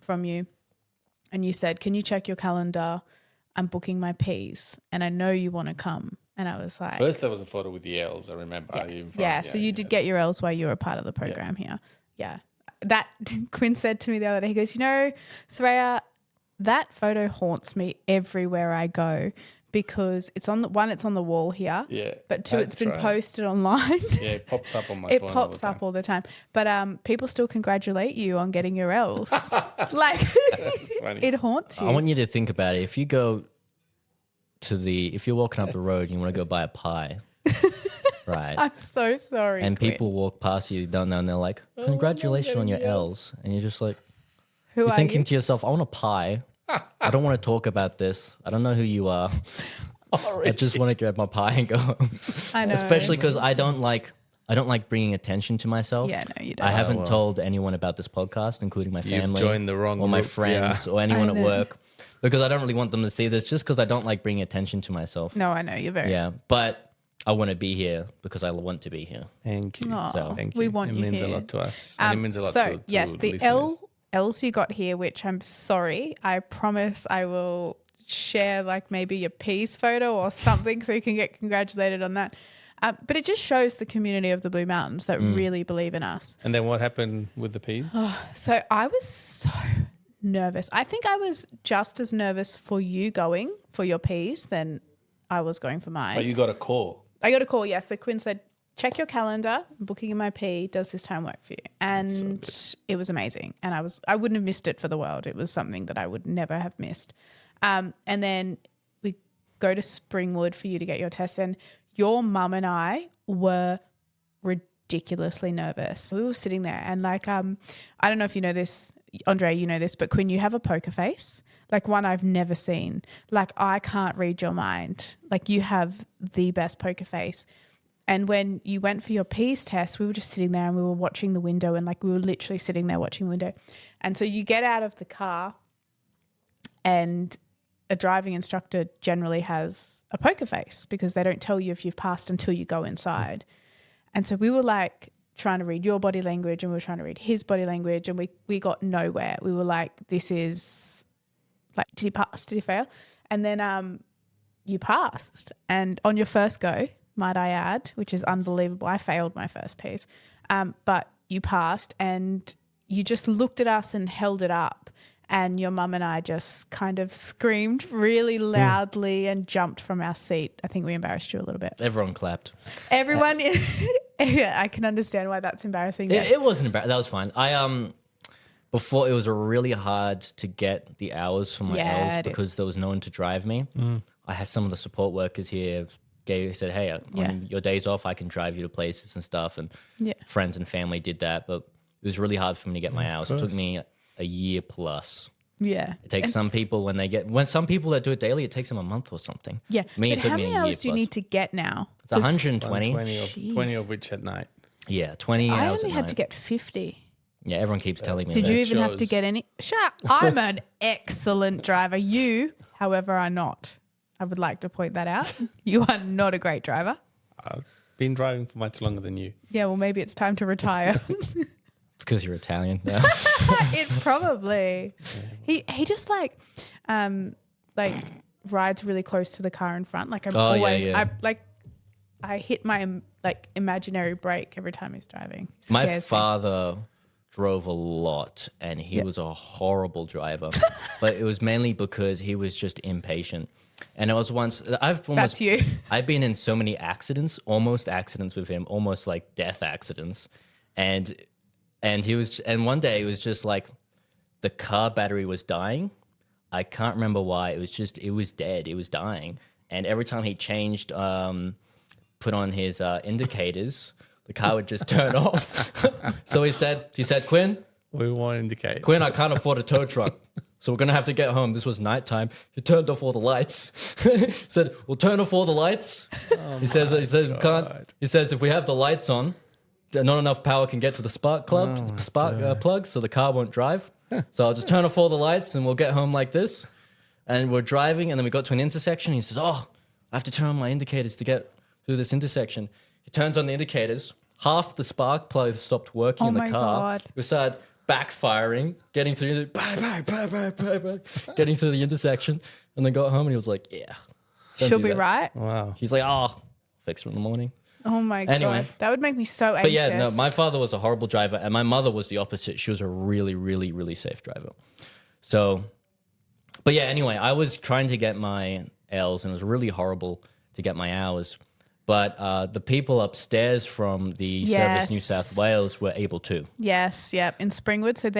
from you and you said, can you check your calendar? I'm booking my P's and I know you want to come. And I was like... First there was a photo with the L's, I remember. So you did get your L's while you were a part of the program here. Yeah. That Quinn said to me the other day, he goes, Saraya, that photo haunts me everywhere I go because it's on the wall here. Yeah. But two, it's been posted online. Yeah, it pops up on my phone. It pops up all the time. But people still congratulate you on getting your L's. Like it haunts you. I want you to think about it. If you go if you're walking up the road and you want to go buy a pie, right? I'm so sorry. And Quinn. people walk past you, don't know, and they're like, congratulations on your L's. And you're just like, Who you're are thinking you? to yourself, I want a pie. I don't want to talk about this. I don't know who you are. I just want to grab my pie and go home. I know. Especially because I don't like bringing attention to myself. Yeah, no, you don't. I haven't told anyone about this podcast, including my family. You've joined the wrong or my group, friends yeah. or anyone I at know. work because I don't really want them to see this just because I don't like bringing attention to myself. No, I know. You're very... Yeah, but I want to be here because I want to be here. Thank you. Aw, Thank you. we want it you means here. a lot to us. And it means a lot to yes, the listeners. L's you got here, which I'm sorry, I promise I will share like maybe your P's photo or something so you can get congratulated on that. But it just shows the community of the Blue Mountains that really believe in us. And then what happened with the P's? So I was so nervous. I think I was just as nervous for you going for your P's than I was going for mine. But you got a call. I got a call, yes. So Quinn said, check your calendar, I'm booking in my P, does this time work for you? And it was amazing. And I wouldn't have missed it for the world. It was something that I would never have missed. And then we go to Springwood for you to get your test. And your mum and I were ridiculously nervous. We were sitting there and like, I don't know if you know this, Andrea, you know this, but Quinn, you have a poker face, like one I've never seen. Like I can't read your mind. Like you have the best poker face. And when you went for your P's test, we were just sitting there and we were watching the window and like we were literally sitting there watching the window. And so you get out of the car and a driving instructor generally has a poker face because they don't tell you if you've passed until you go inside. And so we were like trying to read your body language and we were trying to read his body language and we got nowhere. We were like, this is like, did he pass? Did he fail? And then you passed. And on your first go, might I add, which is unbelievable. I failed my first piece, but you passed and you just looked at us and held it up and your mum and I just kind of screamed really loudly and jumped from our seat. I think we embarrassed you a little bit. Everyone clapped. Everyone, yeah, I can understand why that's embarrassing. Yes. It wasn't embarrassing. That was fine. before it was really hard to get the hours for my Yeah, L's it because is. there was no one to drive me. I had some of the support workers here said, hey, Yeah. on your days off, I can drive you to places and stuff. And Yeah. friends and family did that, but it was really hard for me to get my hours. It took me a year plus. Yeah. It takes some people when some people that do it daily, it takes them a month or something. Yeah. Me, but it took how me many a year hours do you plus. need to get now? It's 120. 20 of which at night. Yeah, 20 I hours only at had night. to get 50. Yeah, everyone keeps telling me Did that. you even have to shows. get any? Shut. I'm an excellent driver. You, however, are not. I would like to point that out. You are not a great driver. I've been driving for much longer than you. Yeah, well, maybe it's time to retire. It's because you're Italian. Yeah. It probably. He just like rides really close to the car in front. Like I'm Oh, yeah, always yeah. I hit my imaginary brake every time he's driving. It My scares me. father drove a lot and he was a horrible driver, but it was mainly because he was just impatient. And it was once That's you. I've been in so many accidents, almost accidents with him, almost like death accidents. And one day it was just like the car battery was dying. I can't remember why. It was dead. It was dying. And every time he changed, put on his indicators, the car would just turn off. So he said, Quinn, We won't indicate. I can't afford a tow truck. So we're going to have to get home. This was nighttime. He turned off all the lights. Said, we'll turn off all the lights. He says, we can't. He says, if we have the lights on, not enough power can get to the spark plug, so the car won't drive. So I'll just turn off all the lights and we'll get home like this. And we're driving and then we got to an intersection. He says, I have to turn on my indicators to get through this intersection. He turns on the indicators. Half the spark plug stopped working in the my car. God. We started backfiring, getting through getting through the intersection, and then got home and he was like, "Yeah, don't She'll do be that." right. Wow. He's like, "Oh, fix it in the morning." Oh my Anyway. god, that would make me so anxious. But yeah, no, my father was a horrible driver, and my mother was the opposite. She was a really, really, really safe driver. So, but yeah, anyway, I was trying to get my L's, and it was really horrible to get my hours. But the people upstairs from the Service New South Wales were able to. Yes, yep, in Springwood. So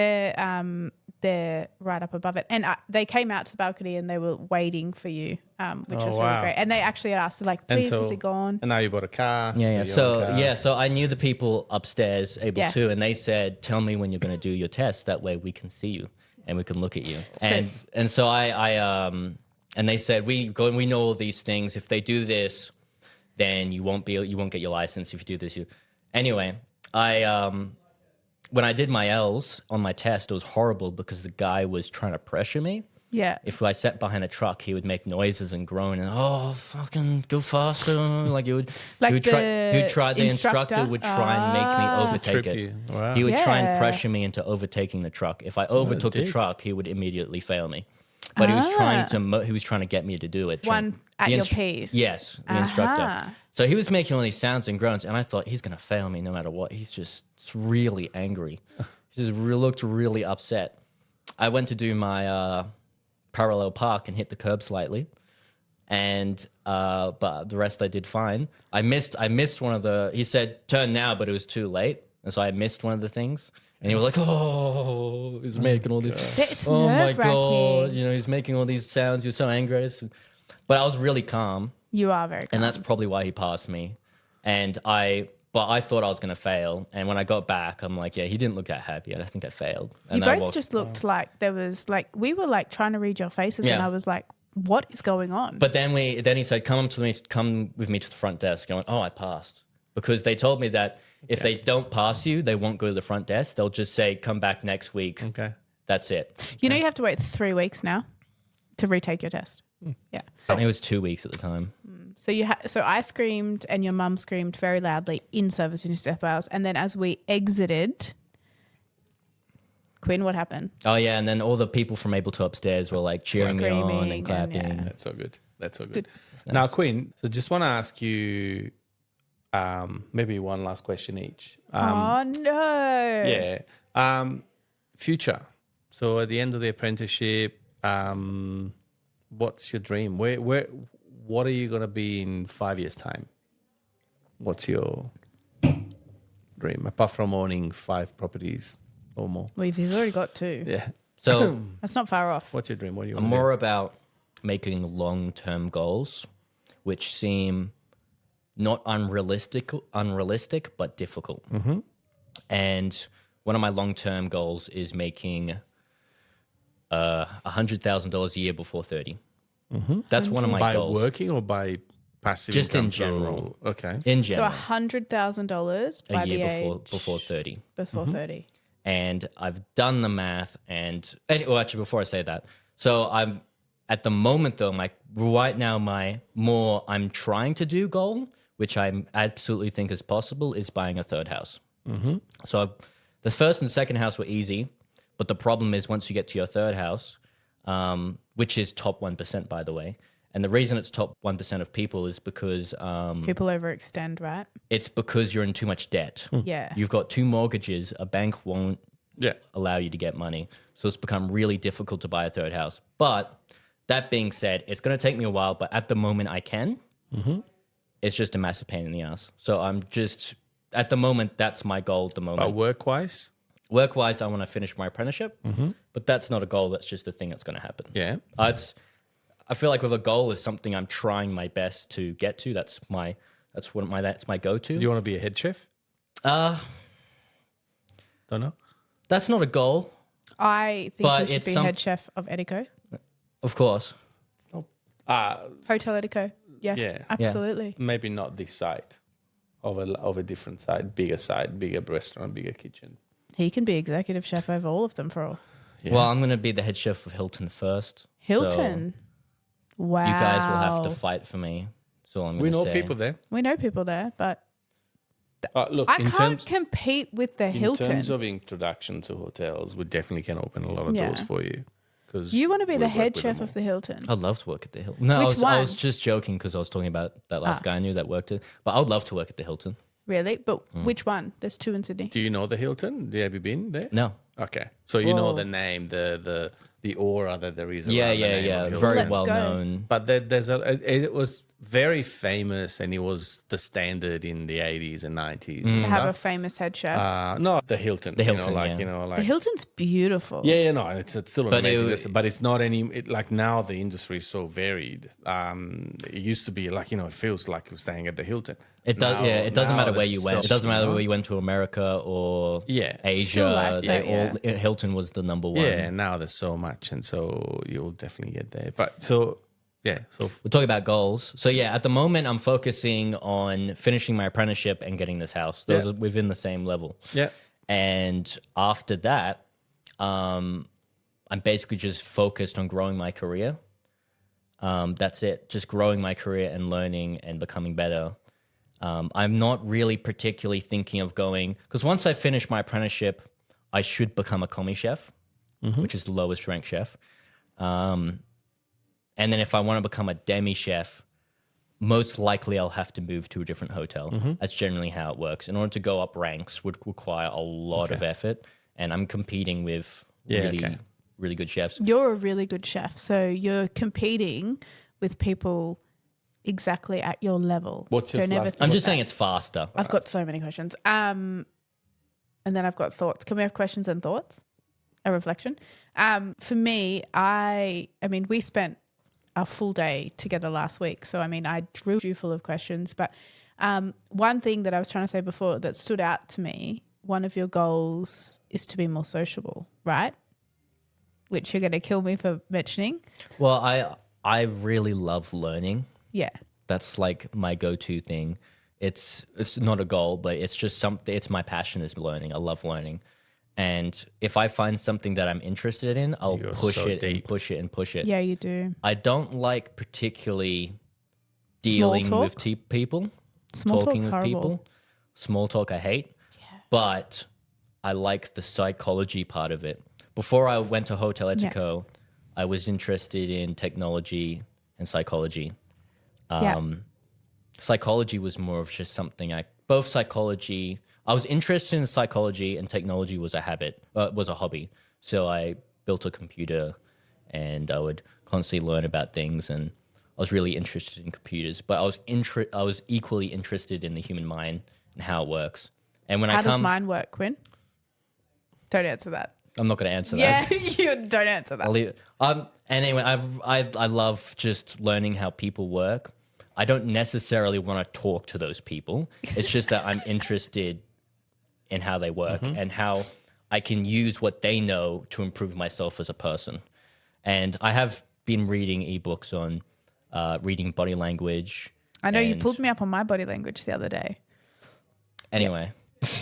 they're right up above it, and they came out to the balcony and they were waiting for you, which was really great. And they actually had asked, they're like, "Please, is it gone?" And now you bought a car. Yeah. Your own car. So I knew the people upstairs able to, and they said, "Tell me when you're going to do your test. That way we can see you and we can look at you." And so I and they said, we know all these things. If they do this, then you won't get your license. If you do this, anyway. When I did my L's on my test, it was horrible because the guy was trying to pressure me. Yeah. If I sat behind a truck, he would make noises and groan and fucking go faster. Like he would the instructor would try and make me overtake Trip it. you. Wow. He would try and Yeah. pressure me into overtaking the truck. If I overtook the dick. truck, he would immediately fail me. But he was trying to get me to do it. One at The your instru- pace. Yes, the instructor. So he was making all these sounds and groans, and I thought he's going to fail me no matter what. He's just really angry. He just looked really upset. I went to do my parallel park and hit the curb slightly, and but the rest I did fine. I missed one of the. He said turn now, but it was too late, and so I missed one of the things. And he was like, he's making all these. It's Oh my nerve-wracking. god! He's making all these sounds. He was so angry, but I was really calm. You are very calm. And that's probably why he passed me. But I thought I was going to fail. And when I got back, I'm like, yeah, he didn't look that happy. And I think I failed. And You I both walked- just looked like there was we were like trying to read your faces, and Yeah. I was like, what is going on? But then he said, come with me to the front desk. I went, I passed. Because they told me that if they don't pass you, they won't go to the front desk. They'll just say, come back next week. Okay. That's it. you know you have to wait 3 weeks now to retake your test. Yeah. It was 2 weeks at the time. So so I screamed and your mum screamed very loudly in Service in New South Wales, and then as we exited, Quinn, what happened? Oh, yeah. And then all the people from Able to upstairs were like cheering me on Screaming and and, clapping. yeah. That's so good. That's so good. Now, Quinn, so just want to ask you maybe one last question each. Oh no. Yeah. Future. So at the end of the apprenticeship, what's your dream? What are you going to be in 5 years' time? What's your dream? Apart from owning 5 properties or more. Well, if he's already got 2, Yeah. So that's not far off. What's your dream? What do you I'm want to more about making long-term goals, which seem not unrealistic, but difficult. Mm-hmm. And one of my long-term goals is making $100,000 a year before 30. Mm-hmm. That's one of my by goals. working or by passive Just income in general. Okay. In So general, $100,000 by a year the age before 30. Before 30. And I've done the math well, actually, before I say that, so I'm at the moment though, right now, I'm trying to do goal, which I absolutely think is possible, is buying a third house. Mm-hmm. So the first and second house were easy, but the problem is once you get to your third house, which is top 1%, by the way. And the reason it's top 1% of people is because People overextend, right? it's because you're in too much debt. Yeah. You've got 2 mortgages. A bank won't Yeah. allow you to get money. So it's become really difficult to buy a third house. But that being said, it's going to take me a while, but at the moment I can. Mm-hmm. It's just a massive pain in the ass. So I'm just, at the moment, that's my goal at the moment. But work-wise? Work-wise, I want to finish my apprenticeship, but that's not a goal. That's just a thing that's going to happen. Yeah. I feel like with a goal is something I'm trying my best to get to. That's my go-to. Do you want to be a head chef? Don't know. That's not a goal, I think But you should it's be head chef of Etico. of course. Hotel Etico. Yes, Yeah. absolutely. Maybe not this side. Of a different side, bigger restaurant, bigger kitchen. He can be executive chef over all of them for all. Yeah. Well, I'm going to be the head chef of Hilton first. Hilton. Wow. You guys will have to fight for me. So I'm We going to know say. people there. We know people there, but Look, I can't compete with the Hilton. In terms of introduction to hotels, we definitely can open a lot of Yeah. doors for you. Because You want to be the head chef of the Hilton. I'd love to work at the Hilton. No, Which I was one? just joking because I was talking about that last guy I knew that worked it. But I would love to work at the Hilton. Really? But which one? There's 2 in Sydney. Do you know the Hilton? Have you been there? No. Okay, so you know Whoa. the name, the aura that there is. Yeah, around the name yeah. of the Hilton. Very Let's well go. known. But it was very famous, and it was the standard in the 80s and 90s. and To have a stuff. famous head chef. No, the Hilton. The Hilton, The Hilton's beautiful. Yeah, no, it's still an But amazing it- restaurant, but it's not like now the industry is so varied. It used to be like, it feels like you're staying at the Hilton. It does. Now- It doesn't now matter where there's you went. so- It doesn't matter you know? where you went to America or Yeah. Asia. Still like that, Hilton was the number one. Yeah, now there's so much, and so you'll definitely get there. But so We're talking about goals. So yeah, at the moment I'm focusing on finishing my apprenticeship and getting this house. Those Yeah. are within the same level. yeah, And after that, I'm basically just focused on growing my career. That's it. Just growing my career and learning and becoming better. I'm not really particularly thinking of going, because once I finish my apprenticeship, I should become a commie chef, which is the lowest ranked chef. And then if I want to become a demi chef, most likely I'll have to move to a different hotel. That's generally how it works. In order to go up ranks would require a lot of effort. And I'm competing with really good chefs. You're a really good chef. So you're competing with people exactly at your level. What's your Don't ever last- think I'm just that. saying it's faster. I've got so many questions. And then I've got thoughts. Can we have questions and thoughts? A reflection. For me, I mean, we spent a full day together last week. So, I mean, I drilled you full of questions. But one thing that I was trying to say before that stood out to me, one of your goals is to be more sociable, right? Which you're going to kill me for mentioning. Well, I really love learning. Yeah. That's like my go-to thing. It's not a goal, but it's just something. It's my passion is learning. I love learning. And if I find something that I'm interested in, I'll You're push so it deep. and push it and push it. Yeah, you do. I don't like particularly dealing talk? with people. Small talking talk's with horrible. people. Small talk I hate. But I like the psychology part of it. Before I went to Hotel Etico, I was interested in technology and psychology. Psychology was more of just something I was interested in psychology, and technology was a hobby. So I built a computer and I would constantly learn about things, and I was really interested in computers, but I was equally interested in the human mind and how it works. And when How I does come mine work, Quinn? Don't answer that. I'm not going to answer Yeah, that. you don't answer that. I'll leave, anyway, I love just learning how people work. I don't necessarily want to talk to those people. It's just that I'm interested in how they work and how I can use what they know to improve myself as a person. And I have been reading ebooks on reading body language. I know you and- pulled me up on my body language the other day. Anyway,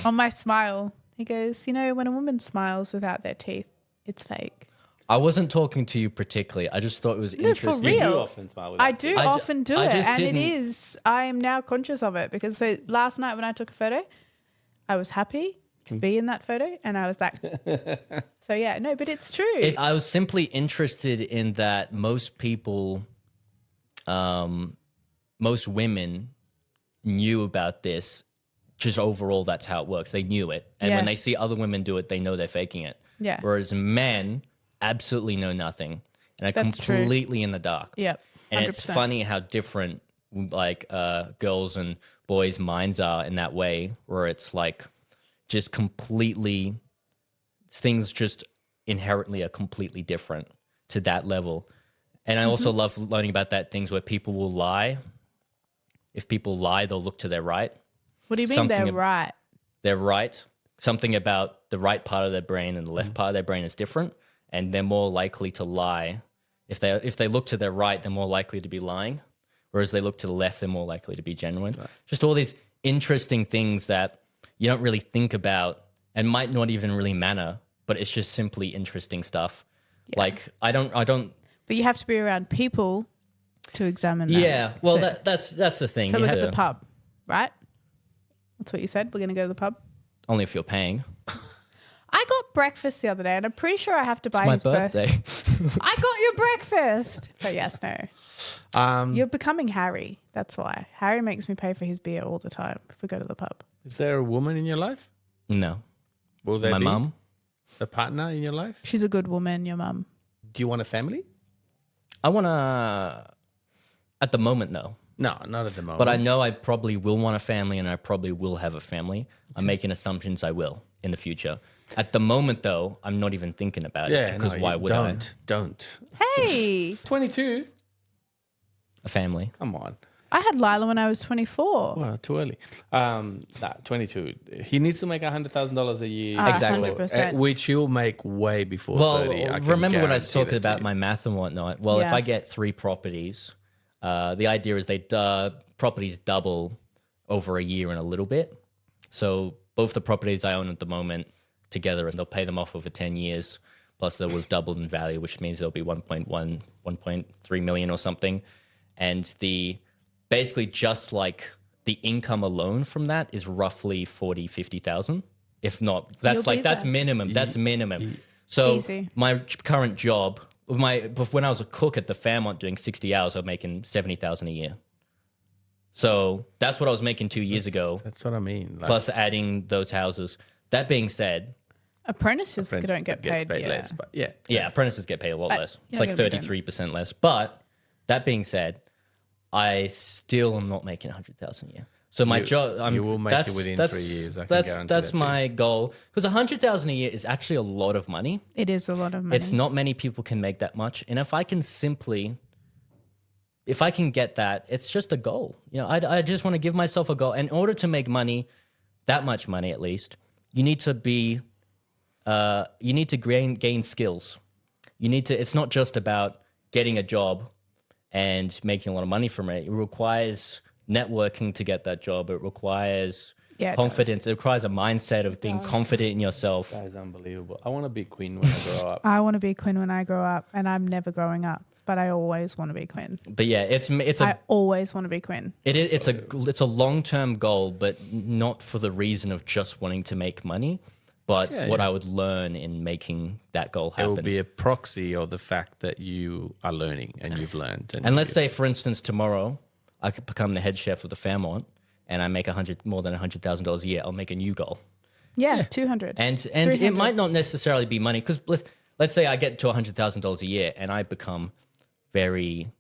On my smile. He goes, you know, when a woman smiles without their teeth, it's fake. I wasn't talking to you particularly. I just thought it was No, for interesting. real. You do often smile with I that. do I ju- often do I it. just And it didn't- is, I am now conscious of it because so last night when I took a photo, I was happy to be in that photo. And I was like, so yeah, no, but it's true. I was simply interested in that most people, most women knew about this. Just overall, that's how it works. They knew it. And Yeah. when they see other women do it, they know they're faking it. Yeah. Whereas men absolutely know nothing and are That's true. completely in the dark. Yep. And it's 100%. funny how different like girls and boys' minds are in that way, where it's like just completely, things just inherently are completely different to that level. And I also love learning about that things where people will lie. If people lie, they'll look to their right. What do you mean something they're ab- right? They're right. Something about the right part of their brain and the left part of their brain is different, and they're more likely to lie. If they look to their right, they're more likely to be lying, whereas they look to the left, they're more likely to be genuine. Just all these interesting things that you don't really think about and might not even really matter, but it's just simply interesting stuff. Like I don't. But you have to be around people to examine that. Yeah. Well, So- that's the thing. So You we're have at the to- pub, right? That's what you said. We're going to go to the pub. Only if you're paying. I got breakfast the other day, and I'm pretty sure I have to buy My his birthday. birthday. I got your breakfast. But yes, no. You're becoming Harry. That's why. Harry makes me pay for his beer all the time if we go to the pub. Is there a woman in your life? No. Will there My be mum. a partner in your life? She's a good woman, your mum. Do you want a family? I want to. At the moment, no. No, not at the moment. But I know I probably will want a family, and I probably will have a family. I'm making assumptions I will in the future. At the moment, though, I'm not even thinking about it because why would Don't. Hey, 22? I? A family. Come on. I had Lila when I was 24. Well, too early. 22. He needs to make $100,000 a year. Exactly. 100%. Which he'll make way before Well, 30. I can remember when I was guarantee talking that to about you. my math and whatnot? Well, if Yeah. I get 3 properties, the idea is properties double over a year and a little bit. So both the properties I own at the moment together, they'll pay them off over 10 years. Plus they would have doubled in value, which means there'll be 1.3 million or something. And basically just like the income alone from that is roughly 50,000. If not, that's You'll be that's there. minimum. That's minimum. So Easy. my current job, when I was a cook at the Fairmont doing 60 hours, I was making 70,000 a year. So that's what I was making 2 years ago, That's what I mean. Like, plus adding those houses. That being said, Apprentices apprentice don't get gets paid. Yeah. less, but yeah. yeah, apprentices get paid a lot less. It's you're like gonna be doing- 33% less. But that being said, I still am not making 100,000 a year. So my job, you will make it within 3 years, I can guarantee that's that to you. my goal. Because 100,000 a year is actually a lot of money. It is a lot of money. It's not many people can make that much. And if I can get that, it's just a goal. You know, I just want to give myself a goal. In order to make money, that much money at least, you need to gain skills. It's not just about getting a job and making a lot of money from it. It requires networking to get that job. It requires Yeah, it confidence. It requires a mindset of being confident in yourself. That is unbelievable. I want to be Quinn when I grow up. I want to be Quinn when I grow up, and I'm never growing up, but I always want to be Quinn. But yeah, I always want to be Quinn. it's a long-term goal, but not for the reason of just wanting to make money, but what I would learn in making that goal It happen. will be a proxy of the fact that you are learning and you've learned. And let's say, for instance, tomorrow I could become the head chef of the Fairmont, and I make more than $100,000 a year. I'll make a new goal, Yeah, 200. and 300. it might not necessarily be money, because let's say I get to $100,000 a year and I become very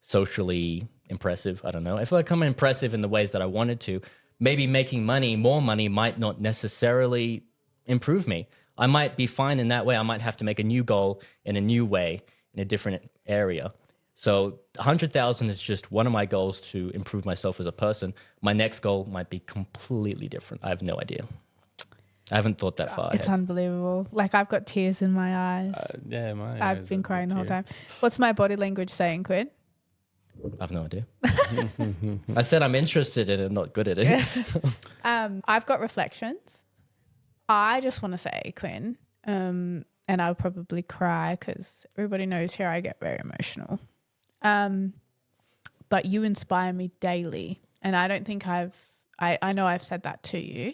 socially impressive. I don't know. If I become impressive in the ways that I wanted to, maybe making more money might not necessarily improve me. I might be fine in that way. I might have to make a new goal in a new way in a different area. So 100,000 is just one of my goals to improve myself as a person. My next goal might be completely different. I have no idea. I haven't thought that far It's ahead. unbelievable. Like I've got tears in my eyes. Yeah, I've been crying the whole time. What's my body language saying, Quinn? I have no idea. I said I'm interested in it, not good at it. I've got reflections. I just want to say, Quinn, and I'll probably cry because everybody knows here I get very emotional. But you inspire me daily, and I don't think I know I've said that to you.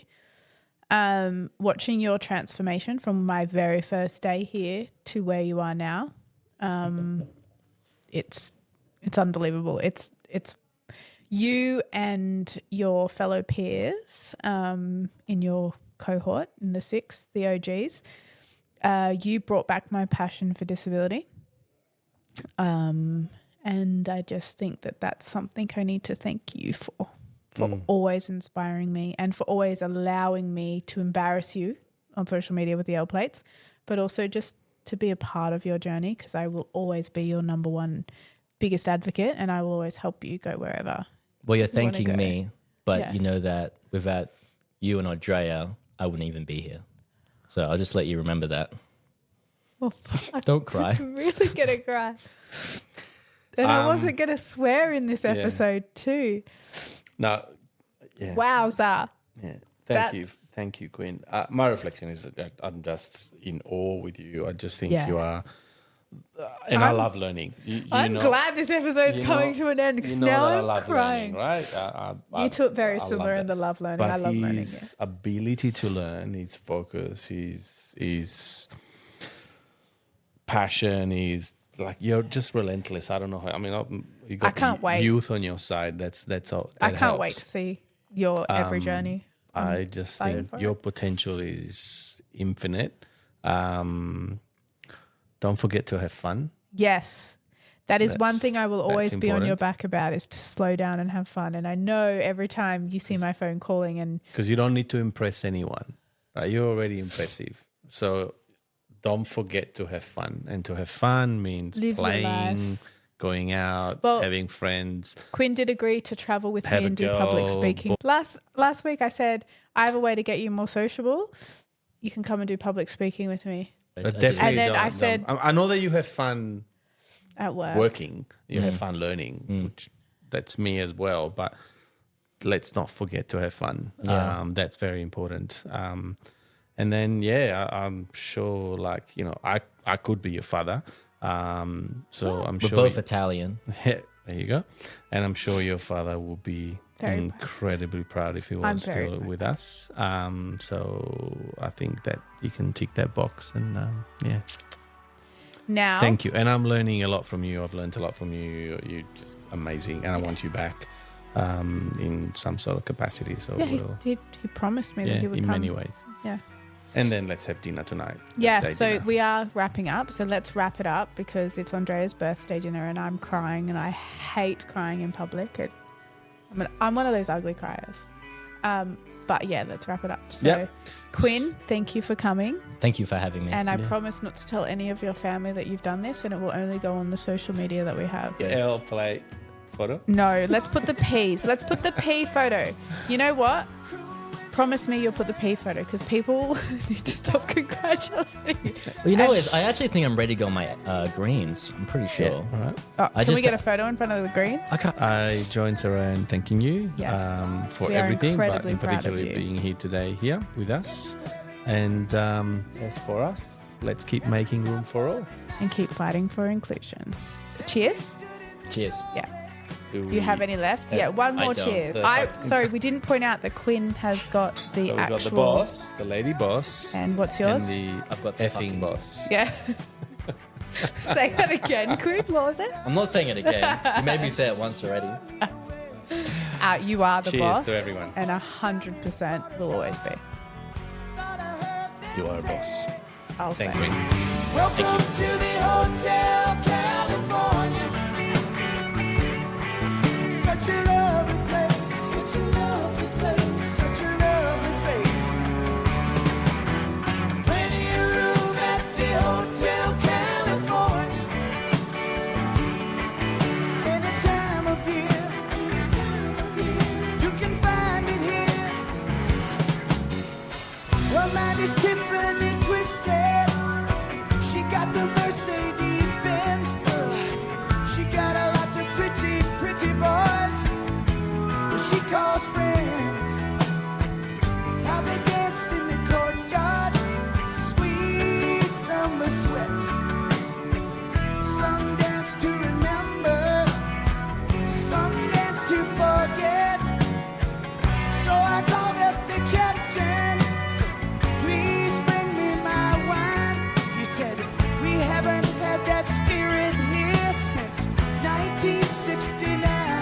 Watching your transformation from my very first day here to where you are now, it's unbelievable. It's you and your fellow peers in your cohort in the 6th, the OGs. You brought back my passion for disability, and I just think that that's something I need to thank you for always inspiring me and for always allowing me to embarrass you on social media with the L plates, but also just to be a part of your journey, because I will always be your number one biggest advocate, and I will always help you go wherever. Well, you're you wanna thanking go. me, but Yeah. you know that without you and Andrea, I wouldn't even be here. So I'll just let you remember that. Oh, fuck. Don't cry. I'm really going to cry. And I wasn't going to swear in this episode too. No, yeah. Wowza. Yeah. That's- Thank you, Quinn. My reflection is that I'm just in awe with you. I just think Yeah. you are, and I love learning. I'm glad this episode's coming to an end because now that I I'm love crying. learning, right? You two are very I love similar in that. the love learning. But I love learning. Yeah. his ability to learn, his focus, his passion, is like you're just relentless. I don't know how. I mean, you got can't wait. youth on your side. That's all. I that can't wait helps. to see your every journey. I just excited think for your potential is infinite. Don't forget to have fun. Yes. That is one That's- thing I will always that's be on your important. back about, is to slow down and have fun. And I know every time you see my phone calling and Because you don't need to impress anyone. Right? You're already impressive. So don't forget to have fun. And to have fun means Live your playing, life. going out, Well, having friends. Quinn did agree to travel with Have me a and do public go, speaking. Last week I said, I have a way to get you more sociable. You can come and do public speaking with me Definitely And then don't- I said- I know that you have fun at work. working. You Mm. have fun learning, which that's me as well. But let's not forget to have fun. Yeah. That's very important. And then, I'm sure, like, I could be your father. So I'm We're sure. both Italian. There you go. And I'm sure your father will be Very incredibly proud if he I'm was very still proud. with us. So I think that you can tick that box. And yeah. Now, Thank you. And I'm learning a lot from you. I've learned a lot from you. You're just amazing. And I want you back in some sort of capacity. So yeah, we'll, he promised me that yeah, he would in come. many ways. Yeah. And then let's have dinner tonight. Yeah, Birthday so dinner. we are wrapping up. So let's wrap it up because it's Andrea's birthday dinner and I'm crying and I hate crying in public. I'm one of those ugly criers. But yeah, let's wrap it up. So Yep. Quinn, thank you for coming. Thank you for having me. And I promise not to tell any of your family that you've done this, and it will only go on the social media that we have. L plate photo. No, let's put the P's. Let's put the P photo. You know what? Promise me you'll put the P photo because people need to stop congratulating you. Well, you know, I actually think I'm ready to go on my greens. I'm pretty sure. All right. Oh, I can we just- get a photo in front of the greens? I join Saraya in thanking you Yes. for We are everything, but incredibly in proud of particular you. being here today here with us. And as for us, let's keep making room for all. And keep fighting for inclusion. Cheers. Cheers. Yeah. Do you have any left? Yeah, one I more don't. cheers. The- Sorry, we didn't point out that Quinn has got the So we've actual. got the boss, the lady boss, And what's yours? and the I've got the effing fucking- boss. Yeah. Say that again, Quinn. What was it? I'm not saying it again. You made me say it once already. You are the Cheers boss. to everyone. And 100% will always be. You are a boss. I'll Thank say. you. Welcome to the Hotel California. Such a lovely place, such a lovely place, such a lovely face. she calls friends.